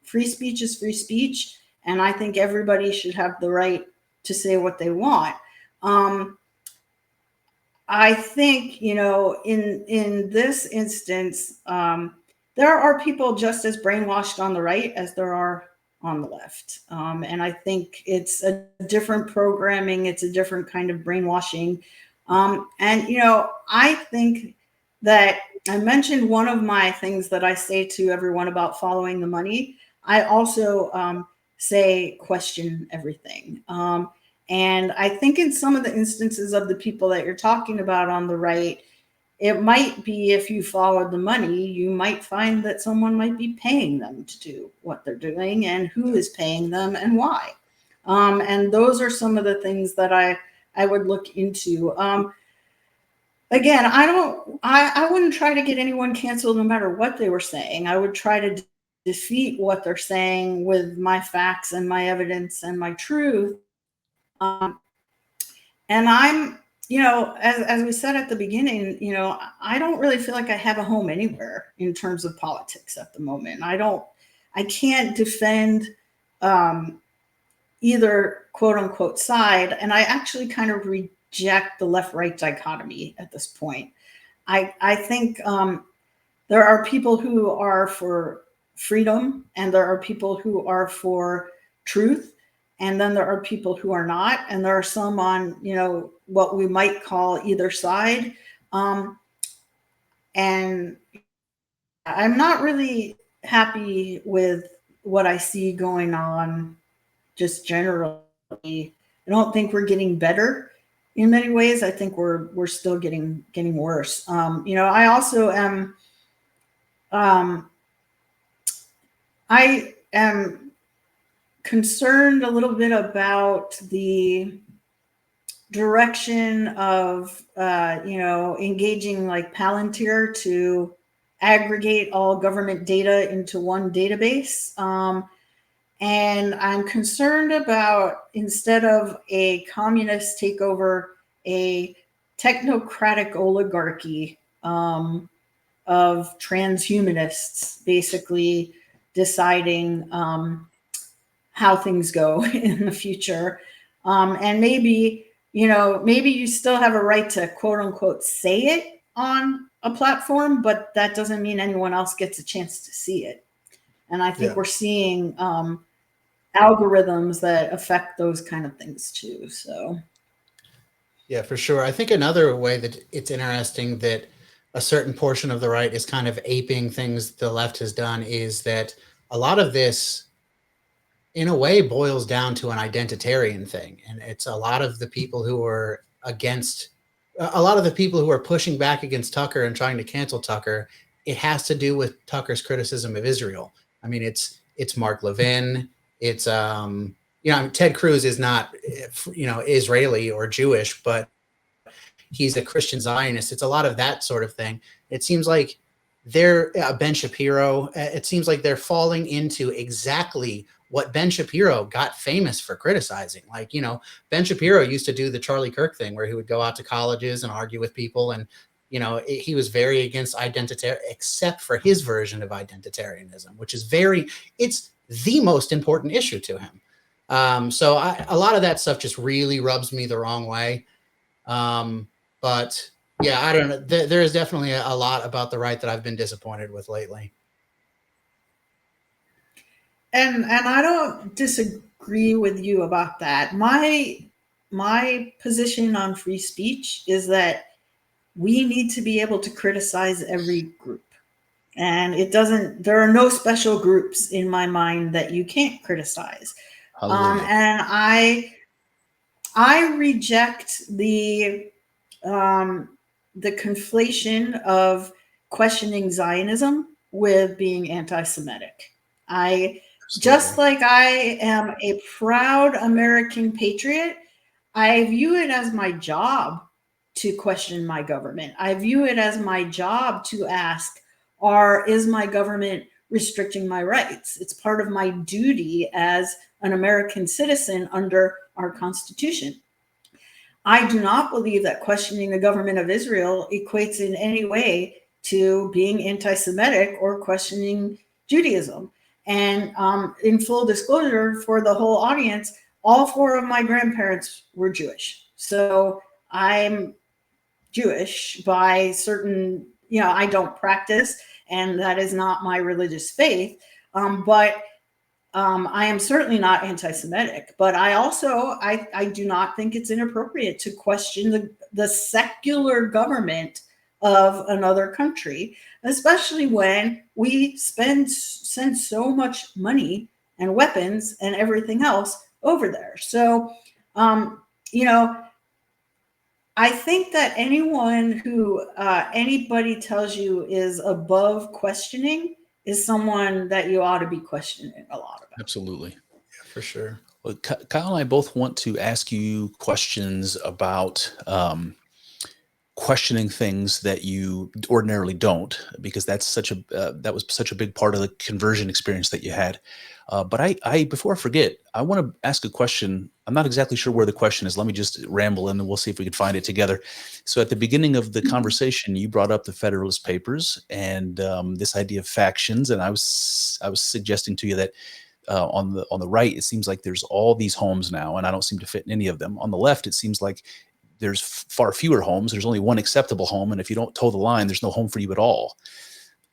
Free speech is free speech, and I think everybody should have the right to say what they want. I think, in this instance, there are people just as brainwashed on the right as there are on the left. And I think it's a different programming. It's a different kind of brainwashing. And, I think that I mentioned one of my things that I say to everyone about following the money. I also say question everything. And I think in some of the instances of the people that you're talking about on the right, it might be, if you followed the money, you might find that someone might be paying them to do what they're doing, and who is paying them and why. And those are some of the things that I would look into. Again, I wouldn't try to get anyone canceled no matter what they were saying. I would try to defeat what they're saying with my facts and my evidence and my truth. And I'm, as we said at the beginning, I don't really feel like I have a home anywhere in terms of politics at the moment. I can't defend either quote unquote side. And I actually kind of reject the left-right dichotomy at this point. I think there are people who are for freedom, and there are people who are for truth. And then there are people who are not, and there are some on, what we might call either side. And I'm not really happy with what I see going on just generally. I don't think we're getting better in many ways. I think we're still getting worse. I also am, I am concerned a little bit about the direction of engaging like Palantir to aggregate all government data into one database. And I'm concerned about, instead of a communist takeover, a technocratic oligarchy of transhumanists basically deciding how things go in the future. And maybe you still have a right to quote unquote say it on a platform, but that doesn't mean anyone else gets a chance to see it. And I think we're seeing algorithms that affect those kind of things too. So. Yeah, for sure. I think another way that it's interesting that a certain portion of the right is kind of aping things the left has done is that a lot of this, in a way, boils down to an identitarian thing. And it's a lot of the people who are pushing back against Tucker and trying to cancel Tucker. It has to do with Tucker's criticism of Israel. I mean, it's Mark Levin. It's, Ted Cruz is not, Israeli or Jewish, but he's a Christian Zionist. It's a lot of that sort of thing. It seems like they're Ben Shapiro. It seems like they're falling into exactly what Ben Shapiro got famous for criticizing. Like, Ben Shapiro used to do the Charlie Kirk thing where he would go out to colleges and argue with people. And, he was very against identitarian, except for his version of identitarianism, which is it's the most important issue to him. So a lot of that stuff just really rubs me the wrong way. But yeah, I don't know. There is definitely a lot about the right that I've been disappointed with lately. And I don't disagree with you about that. My position on free speech is that we need to be able to criticize every group. And there are no special groups in my mind that you can't criticize. And I reject the conflation of questioning Zionism with being anti-Semitic. Just like I am a proud American patriot, I view it as my job to question my government. I view it as my job to ask, is my government restricting my rights? It's part of my duty as an American citizen under our Constitution. I do not believe that questioning the government of Israel equates in any way to being anti-Semitic or questioning Judaism. And in full disclosure for the whole audience, all 4 of my grandparents were Jewish. So I'm Jewish by certain, I don't practice, and that is not my religious faith. But I am certainly not anti-Semitic, but I do not think it's inappropriate to question the secular government of another country, especially when we send so much money and weapons and everything else over there. So, I think that anybody tells you is above questioning is someone that you ought to be questioning a lot about. Absolutely. For sure. Well, Kyle and I both want to ask you questions about questioning things that you ordinarily don't, because that's that was such a big part of the conversion experience that you had. But I before I forget, I want to ask a question. I'm not exactly sure where the question is. Let me just ramble and then we'll see if we can find it together. So at the beginning of the conversation, you brought up the Federalist Papers and this idea of factions, and I was suggesting to you that on the right, it seems like there's all these homes now, and I don't seem to fit in any of them. On the left, it seems like there's far fewer homes. There's only one acceptable home, and if you don't toe the line, there's no home for you at all.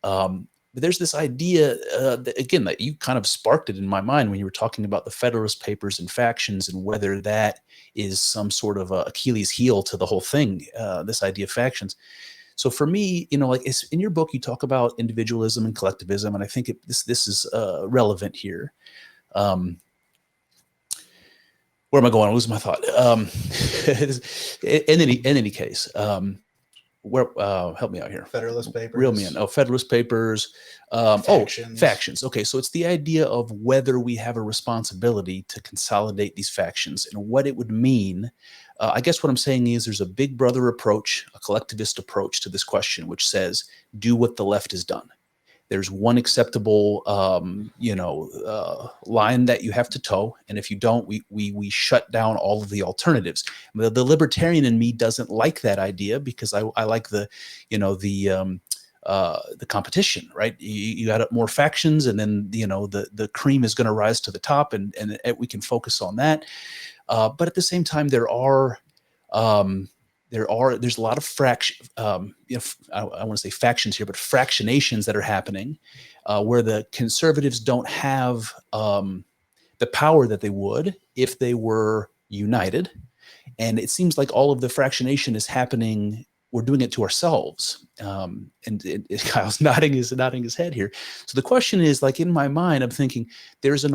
But there's this idea, that you kind of sparked it in my mind when you were talking about the Federalist Papers and factions and whether that is some sort of Achilles heel to the whole thing, this idea of factions. So for me, it's, in your book, you talk about individualism and collectivism, and I think this is relevant here. Where am I going? I'm losing my thought. In any case, help me out here. Federalist Papers. Reel me in. Oh, Federalist Papers. Factions. Factions. Okay, so it's the idea of whether we have a responsibility to consolidate these factions and what it would mean. I guess what I'm saying is there's a big brother approach, a collectivist approach to this question, which says, do what the left has done. There's one acceptable, line that you have to toe, and if you don't, we shut down all of the alternatives. The libertarian in me doesn't like that idea because I like the competition, right? You got more factions, and then the cream is going to rise to the top, and we can focus on that. But at the same time, there's a lot of I want to say factions here, but fractionations that are happening where the conservatives don't have the power that they would if they were united. And it seems like all of the fractionation is happening. We're doing it to ourselves. And Kyle's nodding his head here. So the question is, like, in my mind, I'm thinking there's an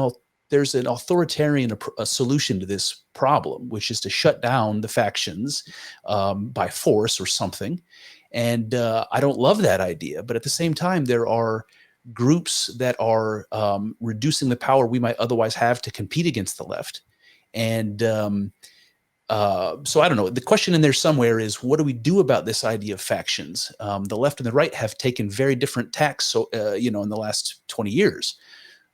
authoritarian solution to this problem, which is to shut down the factions by force or something. And I don't love that idea. But at the same time, there are groups that are reducing the power we might otherwise have to compete against the left. And so I don't know. The question in there somewhere is, what do we do about this idea of factions? The left and the right have taken very different tacks, in the last 20 years.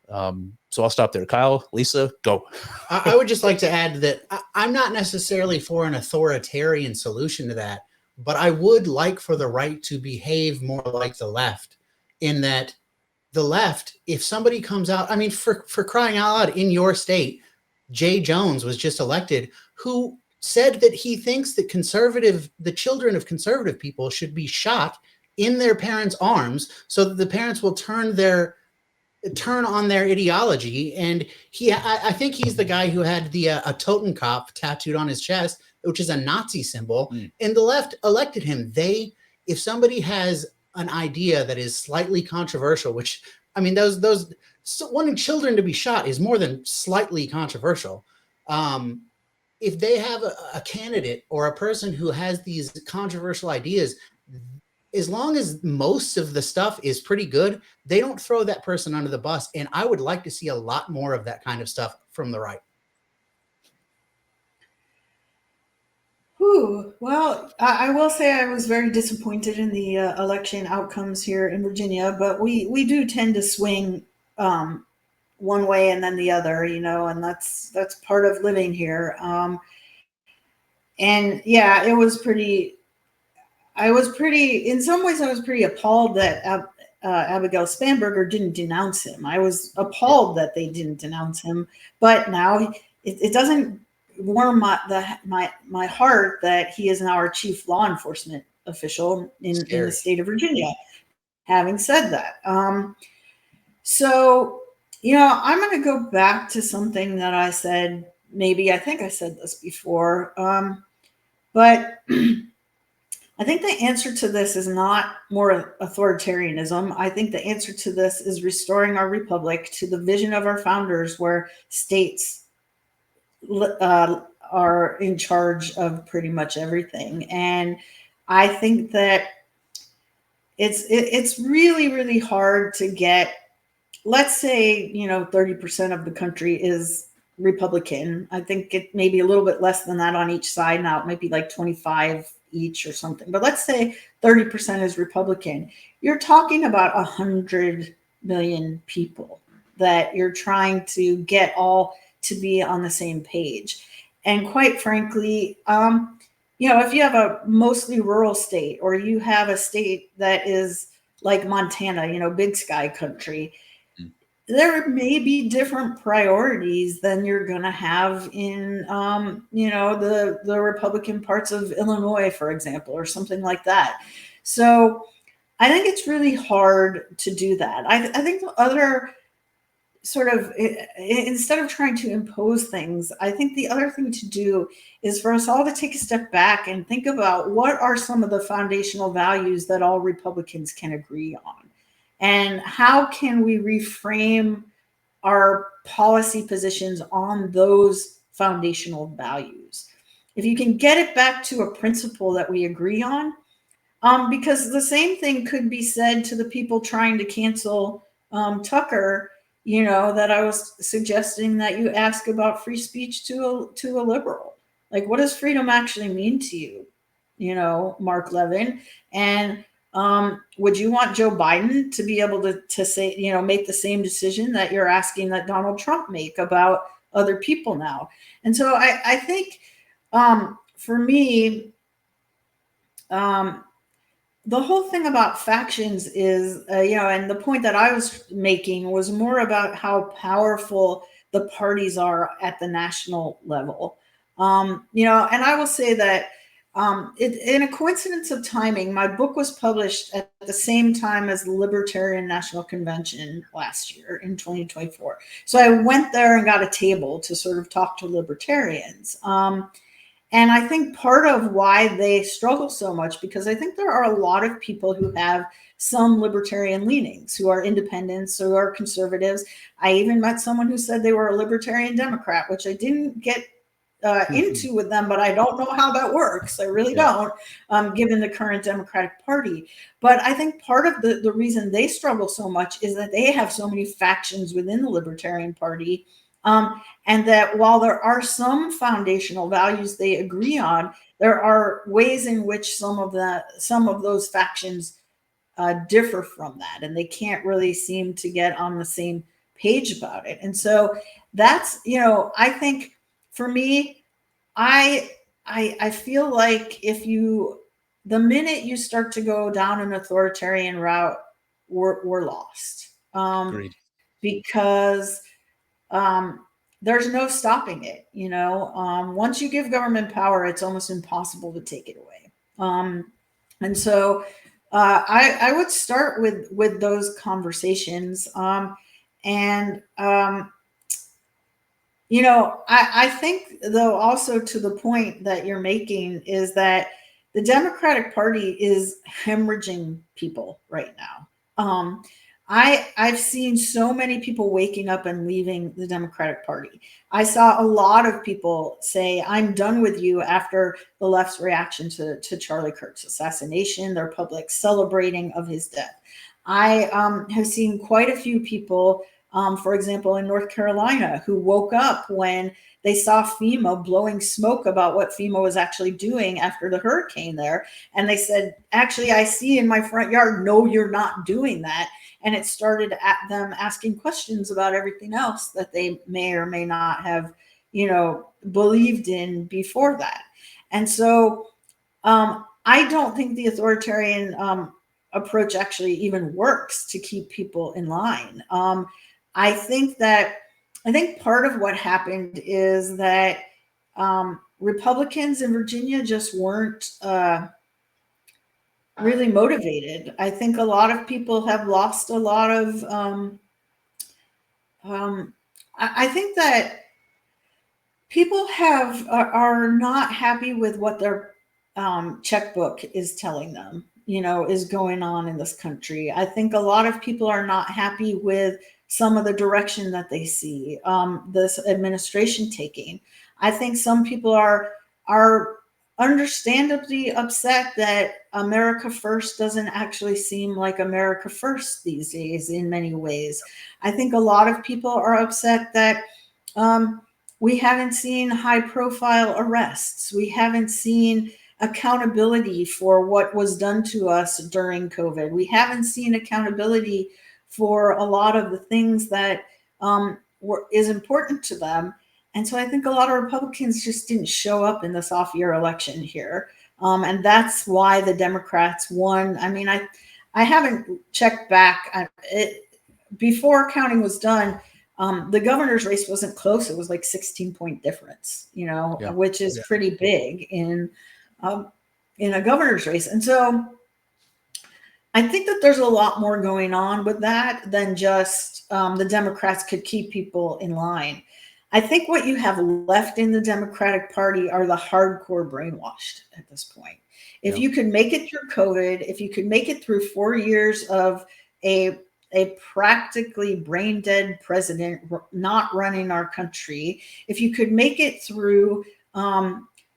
So I'll stop there. Kyle, Lisa, go. I would just like to add that I'm not necessarily for an authoritarian solution to that, but I would like for the right to behave more like the left, in that the left, if somebody comes out, I mean, for crying out loud, in your state, Jay Jones was just elected, who said that he thinks that the children of conservative people should be shot in their parents' arms so that the parents will turn on their ideology. And I think he's the guy who had the a Totenkopf tattooed on his chest, which is a Nazi symbol. And the left elected him. If somebody has an idea that is slightly controversial, which, I mean, wanting children to be shot is more than slightly controversial. If they have a candidate or a person who has these controversial ideas, as long as most of the stuff is pretty good, they don't throw that person under the bus. And I would like to see a lot more of that kind of stuff from the right. Well, I will say I was very disappointed in the election outcomes here in Virginia, but we do tend to swing one way and then the other, and that's part of living here. And yeah, in some ways I was pretty appalled that Abigail Spanberger didn't denounce him. I was appalled that they didn't denounce him, but now it doesn't warm my heart that he is now our chief law enforcement official in the state of Virginia. Having said that, so I'm going to go back to something that I said. Maybe I think I said this before, but I think the answer to this is not more authoritarianism. I think the answer to this is restoring our republic to the vision of our founders, where states are in charge of pretty much everything. And I think that it's really, really hard to get, let's say, 30% of the country is Republican. I think it may be a little bit less than that on each side. Now it might be like 25 each or something, but let's say 30% is Republican. You're talking about 100 million people that you're trying to get all to be on the same page. And quite frankly, if you have a mostly rural state, or you have a state that is like Montana, big sky country, there may be different priorities than you're going to have in, the Republican parts of Illinois, for example, or something like that. So I think it's really hard to do that. I think the other sort of, instead of trying to impose things, I think the other thing to do is for us all to take a step back and think about what are some of the foundational values that all Republicans can agree on. And how can we reframe our policy positions on those foundational values? If you can get it back to a principle that we agree on, because the same thing could be said to the people trying to cancel Tucker, that I was suggesting that you ask about free speech to a liberal. Like, what does freedom actually mean to you, Mark Levin? And would you want Joe Biden to be able to say, make the same decision that you're asking that Donald Trump make about other people now? And so I think for me, the whole thing about factions is, and the point that I was making was more about how powerful the parties are at the national level. And I will say that in a coincidence of timing, my book was published at the same time as the Libertarian National Convention last year in 2024. So I went there and got a table to sort of talk to libertarians. And I think part of why they struggle so much, because I think there are a lot of people who have some libertarian leanings, who are independents, who are conservatives. I even met someone who said they were a libertarian Democrat, which I didn't get into with them, but I don't know how that works. I really don't, given the current Democratic Party. But I think part of the reason they struggle so much is that they have so many factions within the Libertarian Party. And that while there are some foundational values they agree on, there are ways in which some of those factions differ from that, and they can't really seem to get on the same page about it. And so that's, I think for me, I feel like the minute you start to go down an authoritarian route, we're lost. Agreed. Because there's no stopping it. Once you give government power, it's almost impossible to take it away. And so I would start with those conversations. I think, though, also to the point that you're making is that the Democratic Party is hemorrhaging people right now. I've seen so many people waking up and leaving the Democratic Party. I saw a lot of people say, I'm done with you after the left's reaction to Charlie Kirk's assassination, their public celebrating of his death. I have seen quite a few people, for example, in North Carolina, who woke up when they saw FEMA blowing smoke about what FEMA was actually doing after the hurricane there. And they said, actually, I see in my front yard, no, you're not doing that. And it started at them asking questions about everything else that they may or may not have, believed in before that. And so I don't think the authoritarian approach actually even works to keep people in line. I think part of what happened is that Republicans in Virginia just weren't really motivated. I think a lot of people have lost a lot of. I think that people are not happy with what their checkbook is telling them, is going on in this country. I think a lot of people are not happy with some of the direction that they see this administration taking. I think some people are understandably upset that America First doesn't actually seem like America First these days in many ways. I think a lot of people are upset that we haven't seen high-profile arrests. We haven't seen accountability for what was done to us during COVID. We haven't seen accountability for a lot of the things that is important to them. And so I think a lot of Republicans just didn't show up in this off-year election here. And that's why the Democrats won. I mean, I haven't checked back. Before counting was done, the governor's race wasn't close. It was like 16-point difference, which is pretty big in a governor's race. And so I think that there's a lot more going on with that than just the Democrats could keep people in line. I think what you have left in the Democratic Party are the hardcore brainwashed at this point. If you could make it through COVID, if you could make it through 4 years of a practically brain dead president not running our country, if you could make it through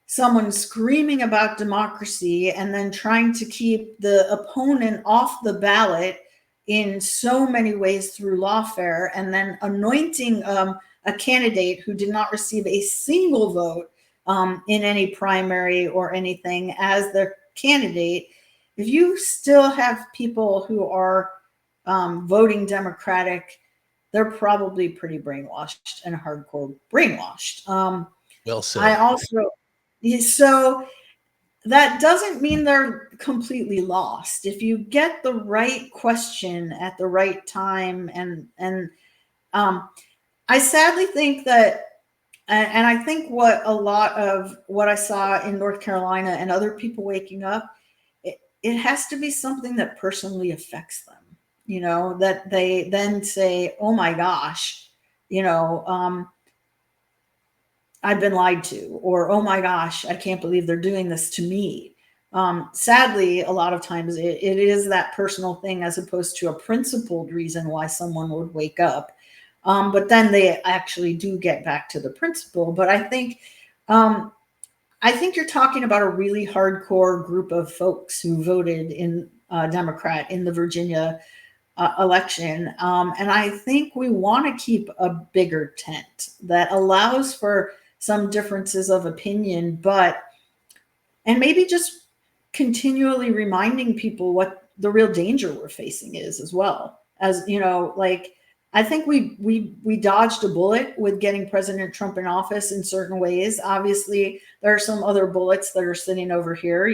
someone screaming about democracy and then trying to keep the opponent off the ballot in so many ways through lawfare, and then anointing a candidate who did not receive a single vote in any primary or anything as their candidate, if you still have people who are voting Democratic, they're probably pretty brainwashed and hardcore brainwashed. Well said. So that doesn't mean they're completely lost. If you get the right question at the right time, and I sadly think that, and I think what a lot of what I saw in North Carolina and other people waking up, it has to be something that personally affects them, that they then say, oh my gosh, I've been lied to, or, oh my gosh, I can't believe they're doing this to me. Sadly, a lot of times it is that personal thing as opposed to a principled reason why someone would wake up. But then they actually do get back to the principle. But I think you're talking about a really hardcore group of folks who voted in Democrat in the Virginia election. And I think we want to keep a bigger tent that allows for some differences of opinion, and maybe just continually reminding people what the real danger we're facing is as well. As I think we dodged a bullet with getting President Trump in office in certain ways. Obviously, there are some other bullets that are sitting over here,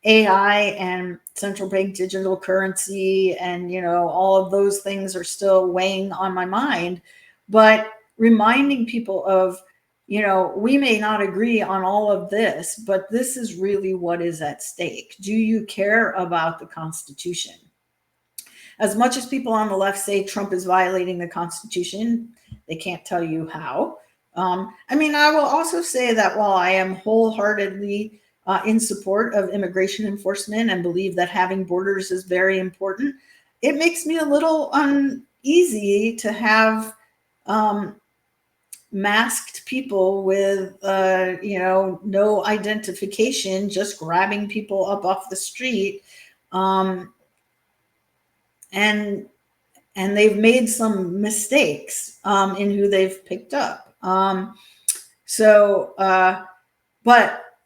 AI and central bank digital currency, and all of those things are still weighing on my mind. But reminding people of, we may not agree on all of this, but this is really what is at stake. Do you care about the Constitution? As much as people on the left say Trump is violating the Constitution, they can't tell you how. I will also say that while I am wholeheartedly in support of immigration enforcement and believe that having borders is very important, it makes me a little uneasy to have masked people with, no identification, just grabbing people up off the street. And they've made some mistakes in who they've picked up. But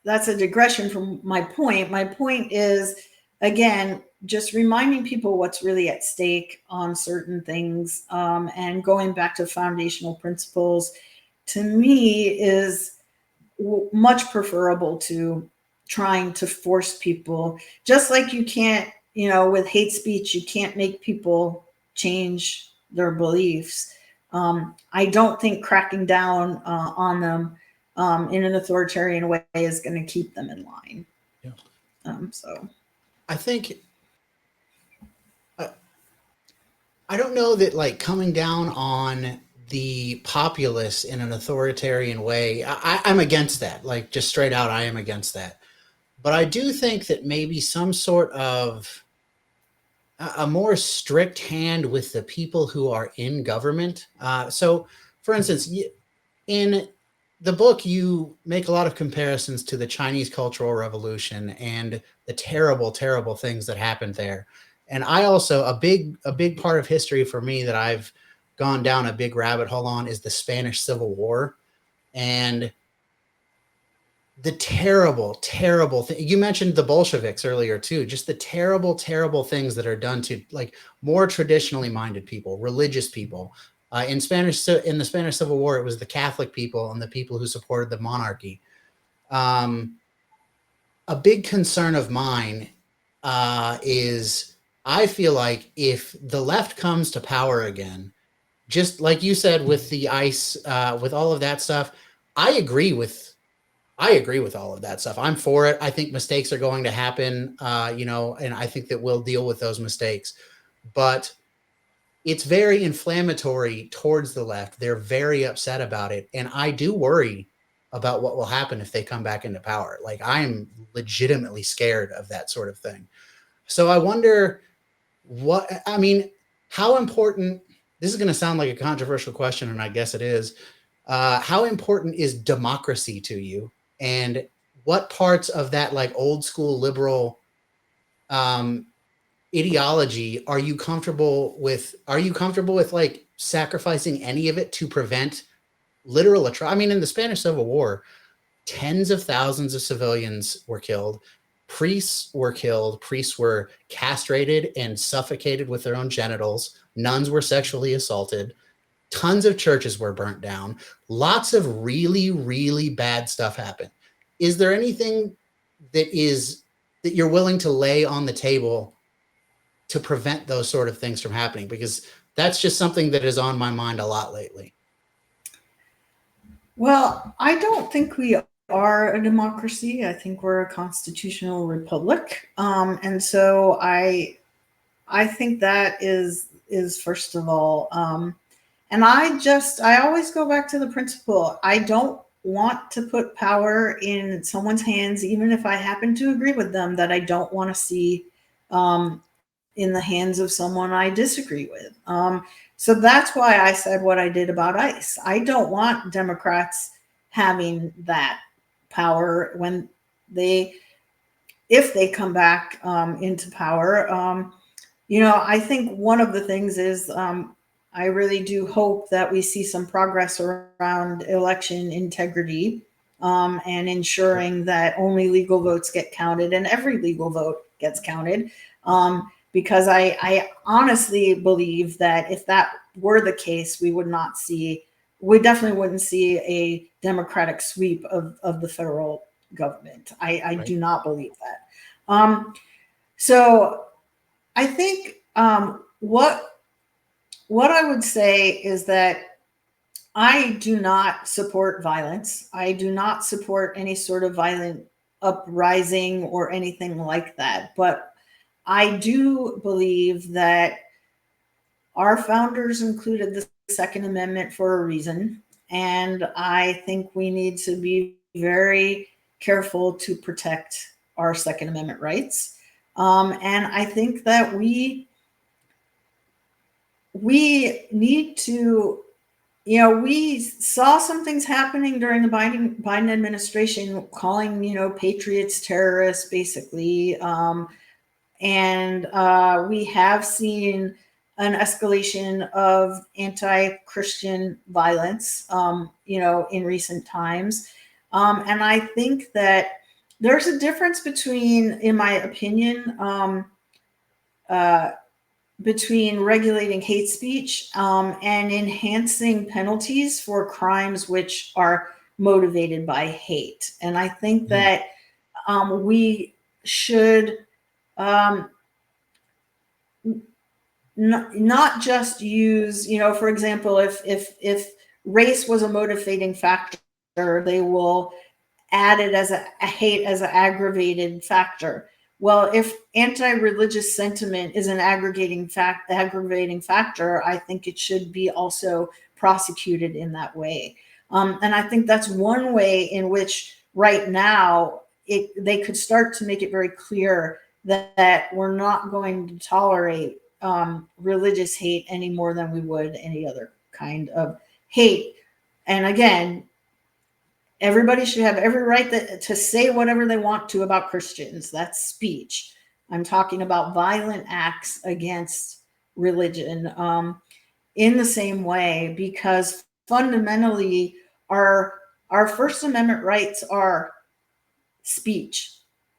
that's a digression from my point. My point is, again, just reminding people what's really at stake on certain things, and going back to foundational principles, to me, is much preferable to trying to force people. Just like you can't, with hate speech, you can't make people change their beliefs. I don't think cracking down on them in an authoritarian way is going to keep them in line. Yeah. So I think, I don't know that like coming down on the populace in an authoritarian way, I'm against that. Like just straight out, I am against that. But I do think that maybe some sort of a more strict hand with the people who are in government. So, for instance, in the book, you make a lot of comparisons to the Chinese Cultural Revolution and the terrible, terrible things that happened there. And I also, a big part of history for me that I've gone down a big rabbit hole on is the Spanish Civil War. And the terrible, terrible thing. You mentioned the Bolsheviks earlier too, just the terrible, terrible things that are done to like more traditionally minded people, religious people. In the Spanish Civil War, it was the Catholic people and the people who supported the monarchy. A big concern of mine is I feel like if the left comes to power again, just like you said with the ICE, with all of that stuff, I agree with all of that stuff. I'm for it. I think mistakes are going to happen, and I think that we'll deal with those mistakes. But it's very inflammatory towards the left. They're very upset about it. And I do worry about what will happen if they come back into power. Like I'm legitimately scared of that sort of thing. So I wonder how important, this is going to sound like a controversial question, and I guess it is. How important is democracy to you? And what parts of that like old school liberal ideology are you comfortable with? Are you comfortable with like sacrificing any of it to prevent literal atrocity? In the Spanish Civil War, tens of thousands of civilians were killed. Priests were killed. Priests were castrated and suffocated with their own genitals. Nuns were sexually assaulted. Tons of churches were burnt down. Lots of really, really bad stuff happened. Is there anything that you're willing to lay on the table to prevent those sort of things from happening? Because that's just something that is on my mind a lot lately. Well, I don't think we are a democracy. I think we're a constitutional republic. And so I think that is first of all, and I always go back to the principle. I don't want to put power in someone's hands, even if I happen to agree with them, that I don't want to see in the hands of someone I disagree with. So that's why I said what I did about ICE. I don't want Democrats having that power if they come back into power. I think one of the things is I really do hope that we see some progress around election integrity and ensuring that only legal votes get counted and every legal vote gets counted. Because I honestly believe that if that were the case, we definitely wouldn't see a Democratic sweep of the federal government. I do not believe that. So I think what I would say is that I do not support violence. I do not support any sort of violent uprising or anything like that. But I do believe that our founders included the Second Amendment for a reason. And I think we need to be very careful to protect our Second Amendment rights. And I think that we need to, we saw some things happening during the Biden administration, calling, patriots terrorists, basically. And we have seen an escalation of anti-Christian violence, in recent times. And I think that there's a difference between, in my opinion, between regulating hate speech and enhancing penalties for crimes which are motivated by hate. And I think that we should not just use, for example, if race was a motivating factor, they will add it as a hate as an aggravated factor. Well, if anti-religious sentiment is an aggravating factor, I think it should be also prosecuted in that way. And I think that's one way in which right now they could start to make it very clear that we're not going to tolerate religious hate any more than we would any other kind of hate. And again, everybody should have every right to say whatever they want to about Christians. That's speech. I'm talking about violent acts against religion in the same way, because fundamentally our First Amendment rights are speech,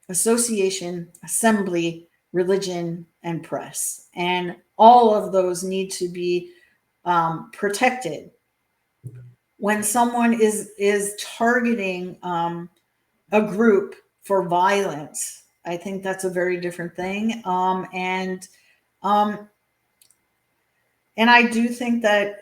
association, assembly, religion, and press. And all of those need to be protected. When someone is targeting a group for violence, I think that's a very different thing. And I do think that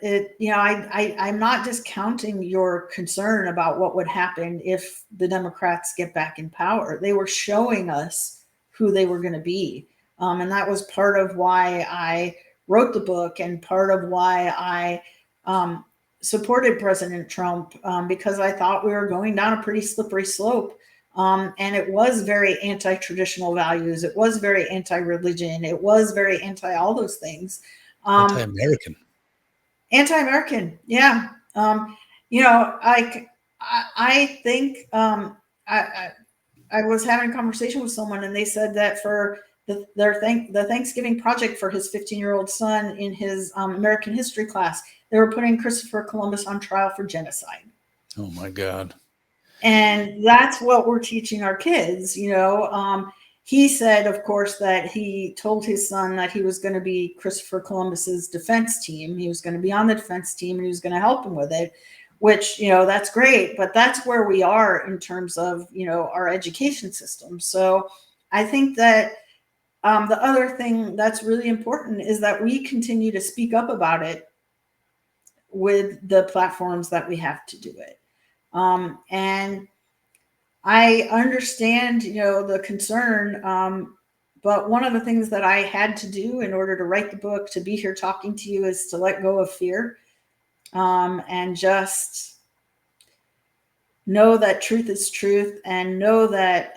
I'm not discounting your concern about what would happen if the Democrats get back in power. They were showing us who they were going to be. And that was part of why I wrote the book, and part of why I supported President Trump, because I thought we were going down a pretty slippery slope. And it was very anti-traditional values. It was very anti-religion. It was very anti all those things. Anti-American. Anti-American, yeah. I think I was having a conversation with someone, and they said that for the Thanksgiving project for his 15-year-old son in his American history class, they were putting Christopher Columbus on trial for genocide. Oh my God. And that's what we're teaching our kids. He said, of course, that he told his son that he was going to be Christopher Columbus's defense team. He was going to be on the defense team, and he was going to help him with it, which, that's great. But that's where we are in terms of, our education system. So I think that the other thing that's really important is that we continue to speak up about it with the platforms that we have to do it. And I understand, the concern, but one of the things that I had to do in order to write the book, to be here talking to you, is to let go of fear, and just know that truth is truth, and know that,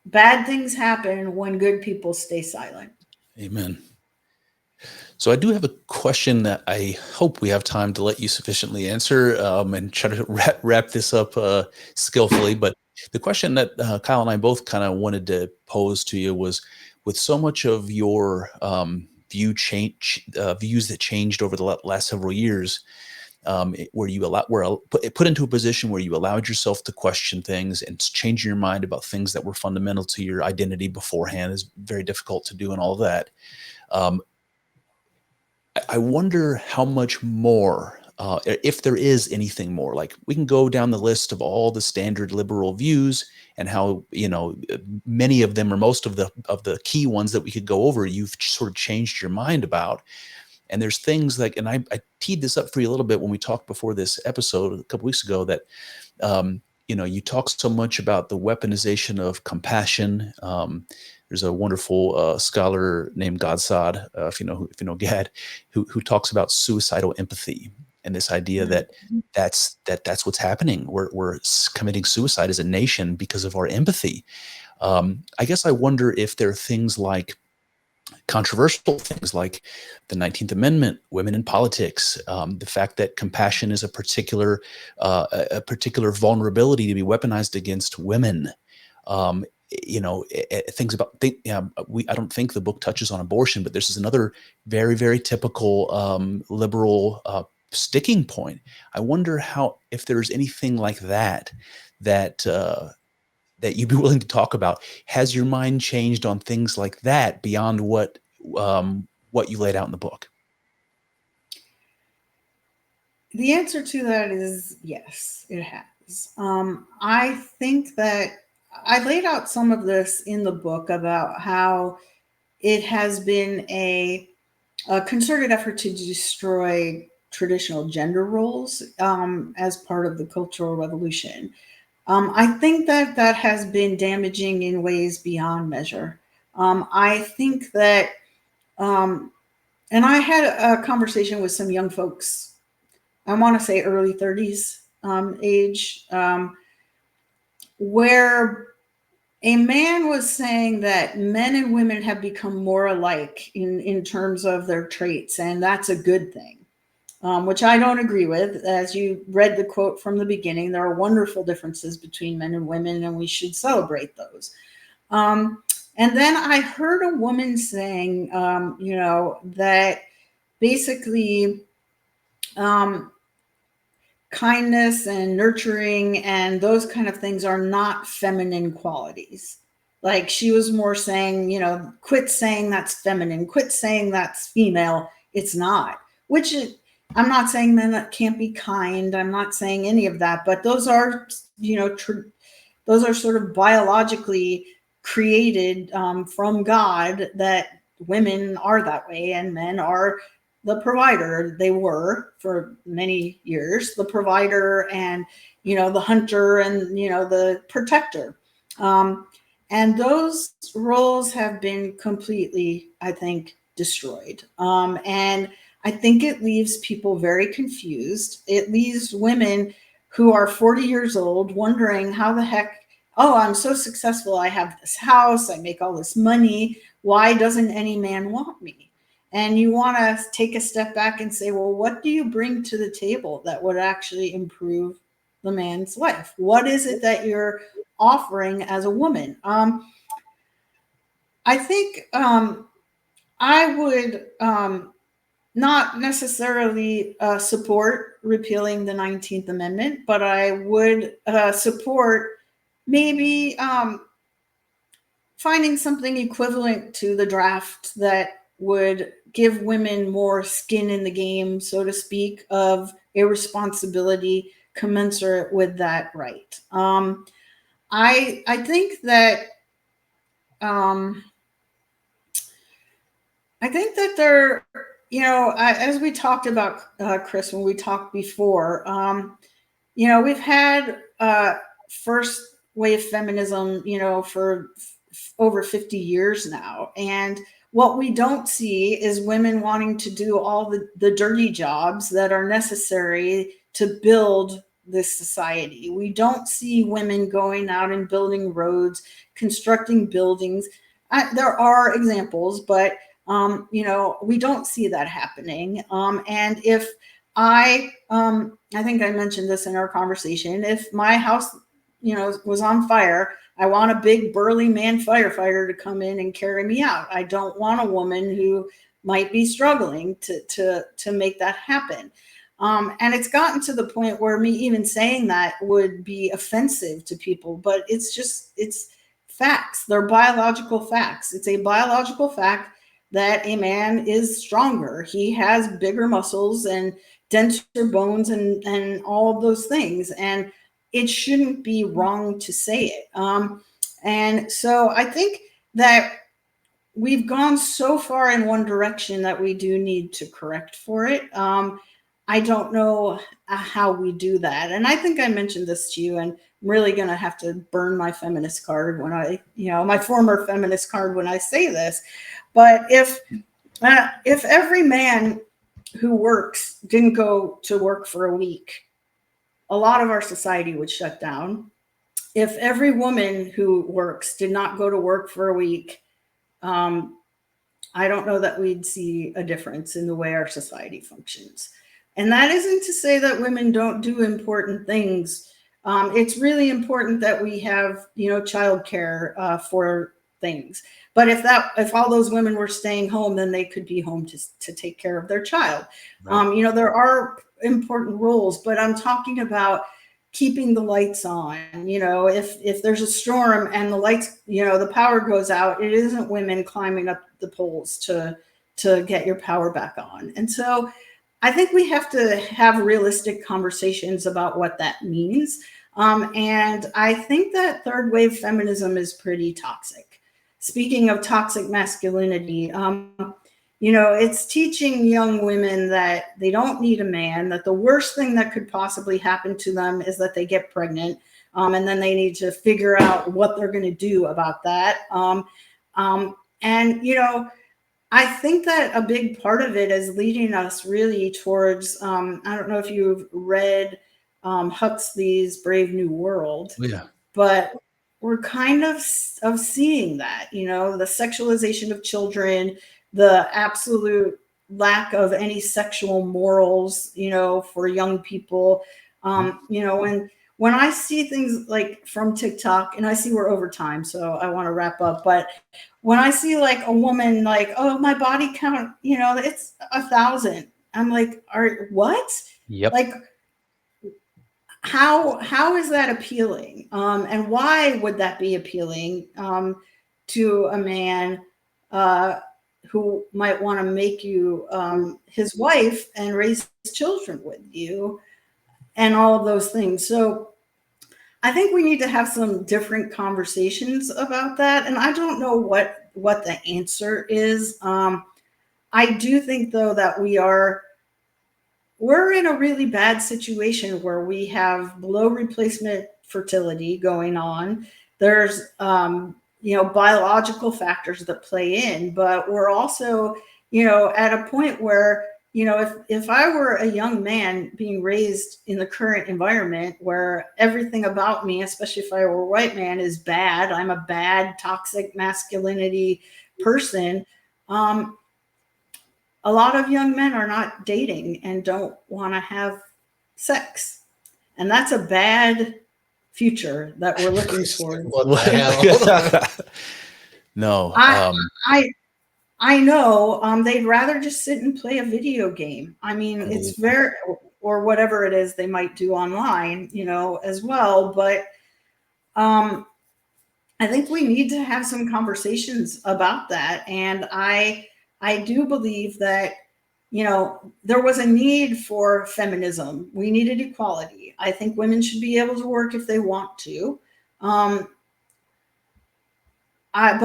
bad things happen when good people stay silent. Amen. So I do have a question that I hope we have time to let you sufficiently answer, and try to wrap this up skillfully. But the question that Kyle and I both kind of wanted to pose to you was, with so much of your views that changed over the last several years, where you were put into a position where you allowed yourself to question things and change your mind about things that were fundamental to your identity beforehand, is very difficult to do, and all of that. I wonder how much more, if there is anything more. Like, we can go down the list of all the standard liberal views, and how, many of them, or most of the key ones that we could go over, you've sort of changed your mind about. And there's things like, and I teed this up for you a little bit when we talked before this episode a couple weeks ago, that you talk so much about the weaponization of compassion. There's a wonderful scholar named Godsod, if you know Gad, who talks about suicidal empathy, and this idea that that's what's happening. We're committing suicide as a nation because of our empathy. I guess I wonder if there are things like controversial things like the 19th Amendment, women in politics, the fact that compassion is a particular vulnerability to be weaponized against women. Things about I don't think the book touches on abortion, but this is another very, very typical liberal sticking point. I wonder if there's anything like that you'd be willing to talk about. Has your mind changed on things like that beyond what you laid out in the book? The answer to that is yes, it has. I think that I laid out some of this in the book about how it has been a concerted effort to destroy traditional gender roles as part of the Cultural Revolution. I think that has been damaging in ways beyond measure. I think that, and I had a conversation with some young folks, I want to say early 30s age, where a man was saying that men and women have become more alike in terms of their traits, and that's a good thing. Which I don't agree with. As you read the quote from the beginning, there are wonderful differences between men and women, and we should celebrate those. And then I heard a woman saying, that basically kindness and nurturing and those kind of things are not feminine qualities. Like she was more saying, quit saying that's feminine, quit saying that's female. It's not, which is, I'm not saying men that can't be kind. I'm not saying any of that, but those are, those are sort of biologically created from God, that women are that way and men are the provider. They were for many years, the provider and, the hunter and, the protector. And those roles have been completely, I think, destroyed. And I think it leaves people very confused. It leaves women who are 40 years old wondering how the heck, I'm so successful. I have this house. I make all this money. Why doesn't any man want me? And you want to take a step back and say, well, what do you bring to the table that would actually improve the man's life? What is it that you're offering as a woman? I think I would not necessarily support repealing the 19th Amendment, but I would support maybe finding something equivalent to the draft that would give women more skin in the game, so to speak, of a responsibility commensurate with that right. I think that there, as we talked about, Chris, when we talked before, we've had first wave feminism, for over 50 years now. And what we don't see is women wanting to do all the dirty jobs that are necessary to build this society. We don't see women going out and building roads, constructing buildings. There are examples, but we don't see that happening. And if I think I mentioned this in our conversation, if my house, was on fire, I want a big burly man firefighter to come in and carry me out. I don't want a woman who might be struggling to make that happen. And it's gotten to the point where me even saying that would be offensive to people, but it's facts. They're biological facts. It's a biological fact that a man is stronger. He has bigger muscles and denser bones and all of those things. And it shouldn't be wrong to say it. And so I think that we've gone so far in one direction that we do need to correct for it. I don't know how we do that. And I think I mentioned this to you, and I'm really going to have to burn my feminist card when my former feminist card when I say this. But if every man who works didn't go to work for a week, a lot of our society would shut down. If every woman who works did not go to work for a week, I don't know that we'd see a difference in the way our society functions. And that isn't to say that women don't do important things. It's really important that we have, childcare for things. But if all those women were staying home, then they could be home to take care of their child. Right. There are important roles, but I'm talking about keeping the lights on. If there's a storm and the lights, the power goes out, it isn't women climbing up the poles to get your power back on. And so I think we have to have realistic conversations about what that means. And I think that third wave feminism is pretty toxic. Speaking of toxic masculinity, it's teaching young women that they don't need a man, that the worst thing that could possibly happen to them is that they get pregnant. And then they need to figure out what they're going to do about that. I think that a big part of it is leading us really towards, I don't know if you've read Huxley's Brave New World, but we're kind of seeing that, the sexualization of children, the absolute lack of any sexual morals, for young people. When I see things like from TikTok, and I see we're over time, so I want to wrap up, but when I see like a woman like, oh, my body count, it's 1,000. I'm like, what? Yep. Like, how is that appealing? And why would that be appealing to a man who might want to make you his wife and raise children with you and all of those things? So I think we need to have some different conversations about that. And I don't know what the answer is. I do think, though, that we're in a really bad situation where we have below replacement fertility going on. There's, biological factors that play in, but we're also, at a point where, if I were a young man being raised in the current environment where everything about me, especially if I were a white man, is bad, I'm a bad, toxic masculinity person. A lot of young men are not dating and don't want to have sex. And that's a bad future that we're looking toward. What the hell? No. I know they'd rather just sit and play a video game. I mean, it's or whatever it is they might do online, as well. But I think we need to have some conversations about that. And I do believe that, there was a need for feminism. We needed equality. I think women should be able to work if they want to. But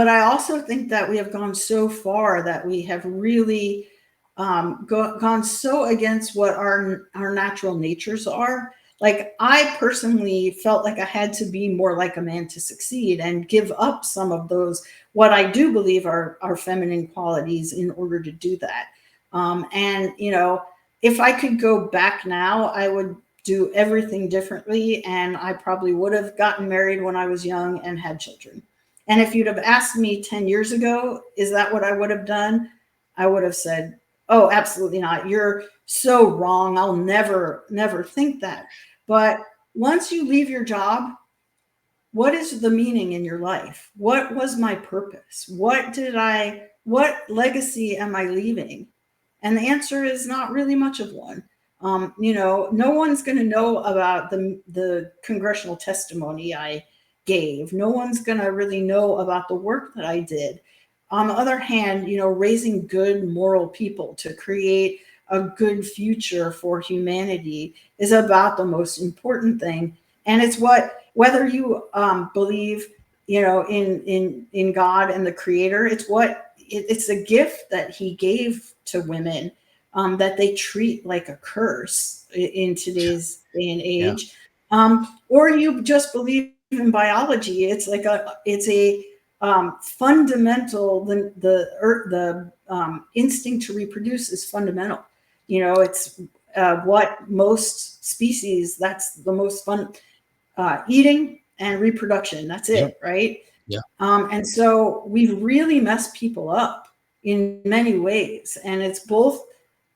I also think that we have gone so far that we have really gone so against what our natural natures are. Like, I personally felt like I had to be more like a man to succeed and give up some of those, what I do believe are feminine qualities, in order to do that. And, if I could go back now, I would do everything differently. And I probably would have gotten married when I was young and had children. And if you'd have asked me 10 years ago, is that what I would have done? I would have said, oh, absolutely not. You're so wrong. I'll never think that. But once you leave your job, what is the meaning in your life? What was my purpose? What legacy am I leaving? And the answer is not really much of one. No one's going to know about the congressional testimony I gave. No one's going to really know about the work that I did. On the other hand, raising good moral people to create a good future for humanity is about the most important thing. And it's whether you believe, in God and the creator, it's what it's a gift that he gave to women, that they treat like a curse in today's day and age. Or you just believe in biology. It's like it's a fundamental, the instinct to reproduce is fundamental. It's what most species, that's the most fun, eating and reproduction. That's it, right? Yeah. And so we've really messed people up in many ways, and it's both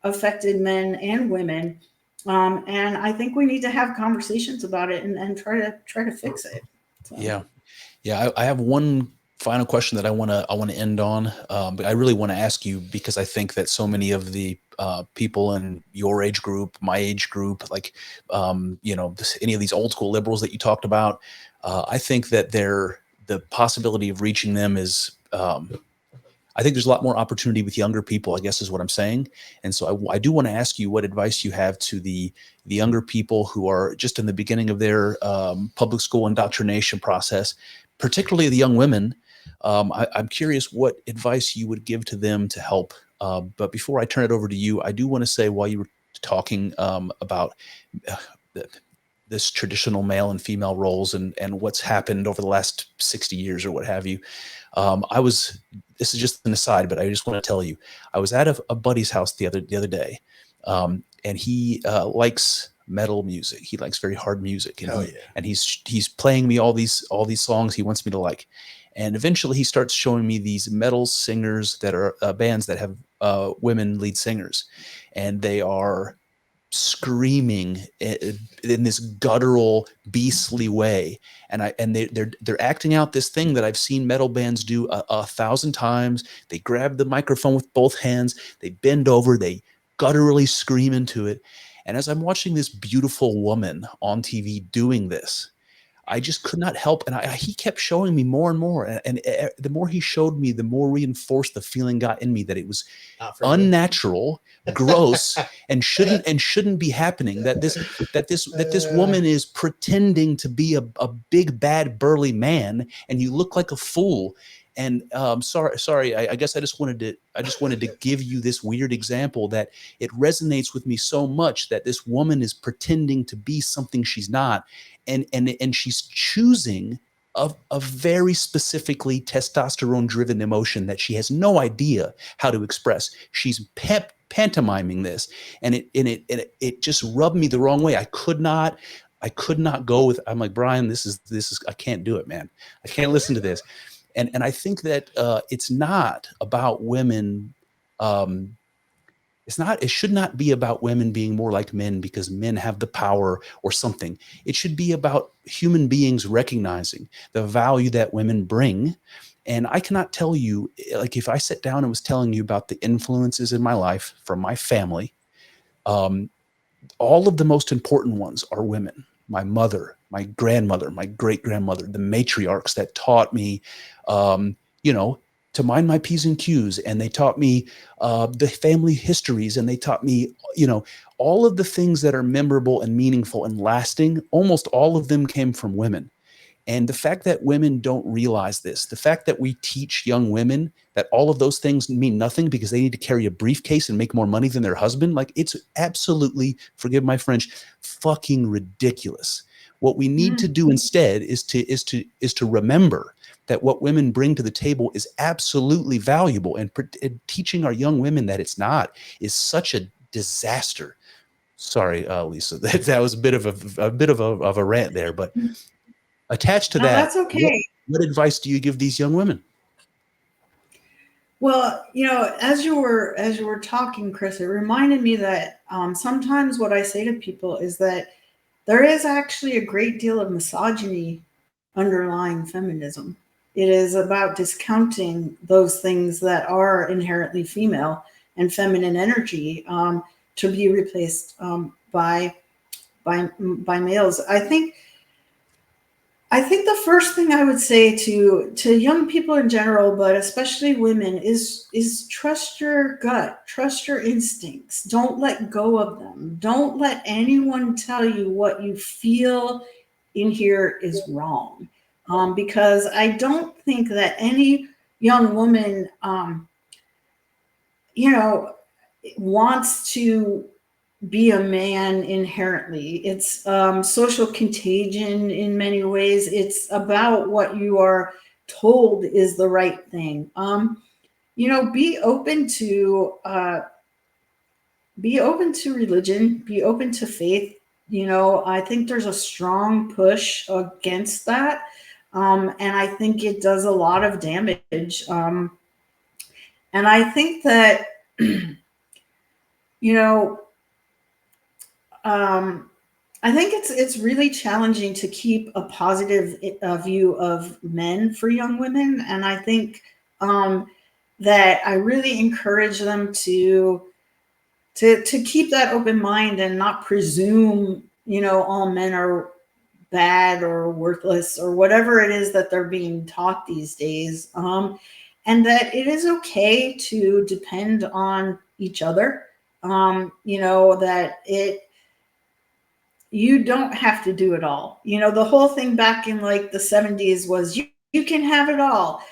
affected men and women. And I think we need to have conversations about it and try to fix it. So. Yeah. I have one final question that I want to end on, but I really want to ask you, because I think that so many of the people in your age group, my age group, like any of these old school liberals that you talked about, I think that the possibility of reaching them is, I think there's a lot more opportunity with younger people, I guess is what I'm saying. And so I do want to ask you what advice you have to the younger people who are just in the beginning of their public school indoctrination process, particularly the young women. I'm curious what advice you would give to them to help. But before I turn it over to you, I do want to say, while you were talking about this traditional male and female roles and what's happened over the last 60 years or what have you, this is just an aside, but I just want to tell you, I was at a buddy's house the other day, and he likes metal music. He likes very hard music, and he's playing me all these songs he wants me to like. And eventually he starts showing me these metal singers that are bands that have women lead singers, and they are screaming in this guttural, beastly way, and they're acting out this thing that I've seen metal bands do 1,000 times. They grab the microphone with both hands, they bend over, they gutturally scream into it. And as I'm watching this beautiful woman on TV doing this, I just could not help. And he kept showing me more and more. And the more he showed me, the more reinforced the feeling got in me that it was unnatural, gross, and shouldn't be happening. That this woman is pretending to be a big, bad, burly man, and you look like a fool. And sorry. I guess I just wanted to give you this weird example that it resonates with me so much, that this woman is pretending to be something she's not. And she's choosing a very specifically testosterone-driven emotion that she has no idea how to express. She's pantomiming this, and it just rubbed me the wrong way. I could not go with. I'm like, Brian, this is I can't do it, man. I can't listen to this. And I think that it's not about women. It should not be about women being more like men because men have the power or something. It should be about human beings recognizing the value that women bring. And I cannot tell you, like, if I sat down and was telling you about the influences in my life from my family, all of the most important ones are women. My mother, my grandmother, my great-grandmother, the matriarchs that taught me, to mind my P's and Q's. And they taught me the family histories, and they taught me, all of the things that are memorable and meaningful and lasting. Almost all of them came from women. And the fact that women don't realize this, the fact that we teach young women that all of those things mean nothing because they need to carry a briefcase and make more money than their husband, like, it's absolutely, forgive my French, fucking ridiculous. What we need to do instead is to remember that what women bring to the table is absolutely valuable, and teaching our young women that it's not is such a disaster. Sorry, Lisa, that was a bit of a rant there, but attached to that, that's okay. What advice do you give these young women? Well, as you were talking, Chris, it reminded me that sometimes what I say to people is that there is actually a great deal of misogyny underlying feminism. It is about discounting those things that are inherently female and feminine energy to be replaced by males. I think the first thing I would say to young people in general, but especially women, is trust your gut, trust your instincts. Don't let go of them. Don't let anyone tell you what you feel in here is wrong. Because I don't think that any young woman wants to be a man inherently. It's social contagion in many ways. It's about what you are told is the right thing. Be open to religion, be open to faith. I think there's a strong push against that. And I think it does a lot of damage. And I think that, I think it's really challenging to keep a positive view of men for young women. And I think that I really encourage them to keep that open mind and not presume, all men are bad or worthless or whatever it is that they're being taught these days. And that it is okay to depend on each other. That you don't have to do it all. The whole thing back in like the 70s was you can have it all.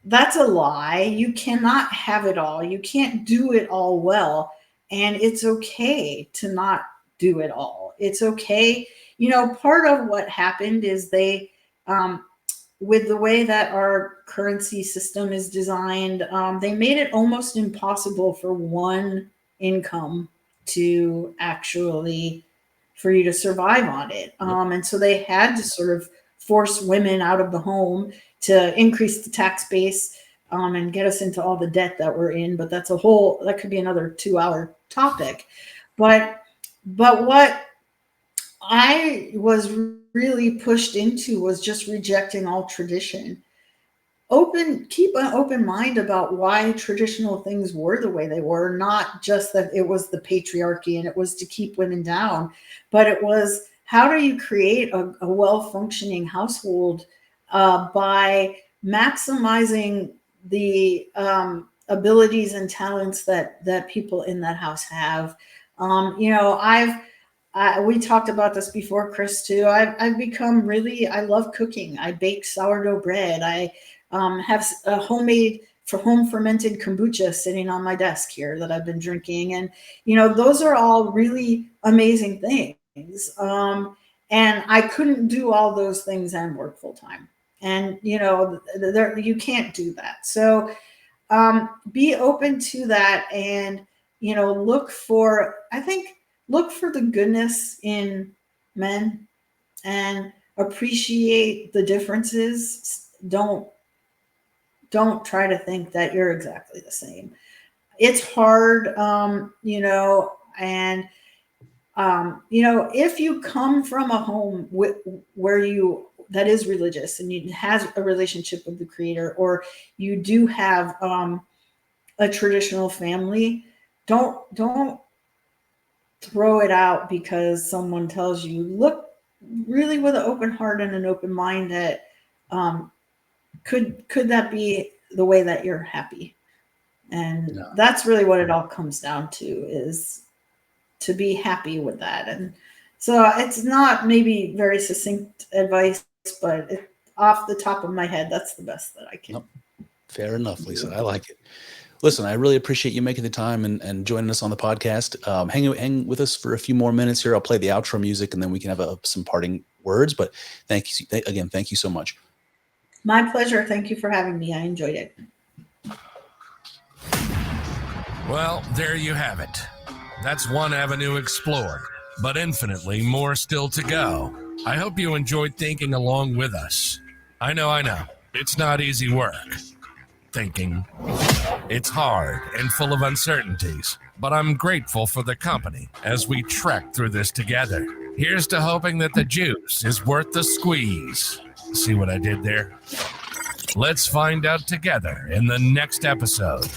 That's a lie. You cannot have it all. You can't do it all well. And it's okay to not do it all. It's okay. Part of what happened is they, with the way that our currency system is designed, they made it almost impossible for one income to actually, for you to survive on it. And so they had to sort of force women out of the home to increase the tax base and get us into all the debt that we're in. But that could be another 2-hour topic. But what I was really pushed into was just rejecting all tradition. Keep an open mind about why traditional things were the way they were, not just that it was the patriarchy and it was to keep women down, but it was, how do you create a well-functioning household by maximizing the abilities and talents that people in that house have. We talked about this before, Chris, too. I've become I love cooking. I bake sourdough bread. I have a homemade home fermented kombucha sitting on my desk here that I've been drinking. And, those are all really amazing things. And I couldn't do all those things and work full time. And, you can't do that. So be open to that and, look for the goodness in men and appreciate the differences. Don't try to think that you're exactly the same. It's hard, and, if you come from a home that is religious and you has a relationship with the Creator, or you do have a traditional family, don't throw it out because someone tells you. Look really with an open heart and an open mind at could that be the way that you're happy? And that's really what it all comes down to, is to be happy with that. And so it's not maybe very succinct advice, but off the top of my head, that's the best that I can. Nope. Fair enough, Lisa. I like it. Listen, I really appreciate you making the time and joining us on the podcast. Hang with us for a few more minutes here. I'll play the outro music and then we can have some parting words. But thank you so much. My pleasure. Thank you for having me. I enjoyed it. Well, there you have it. That's one avenue explored, but infinitely more still to go. I hope you enjoyed thinking along with us. I know. It's not easy work. Thinking. It's hard and full of uncertainties, but I'm grateful for the company as we trek through this together. Here's to hoping that the juice is worth the squeeze. See what I did there? Let's find out together in the next episode.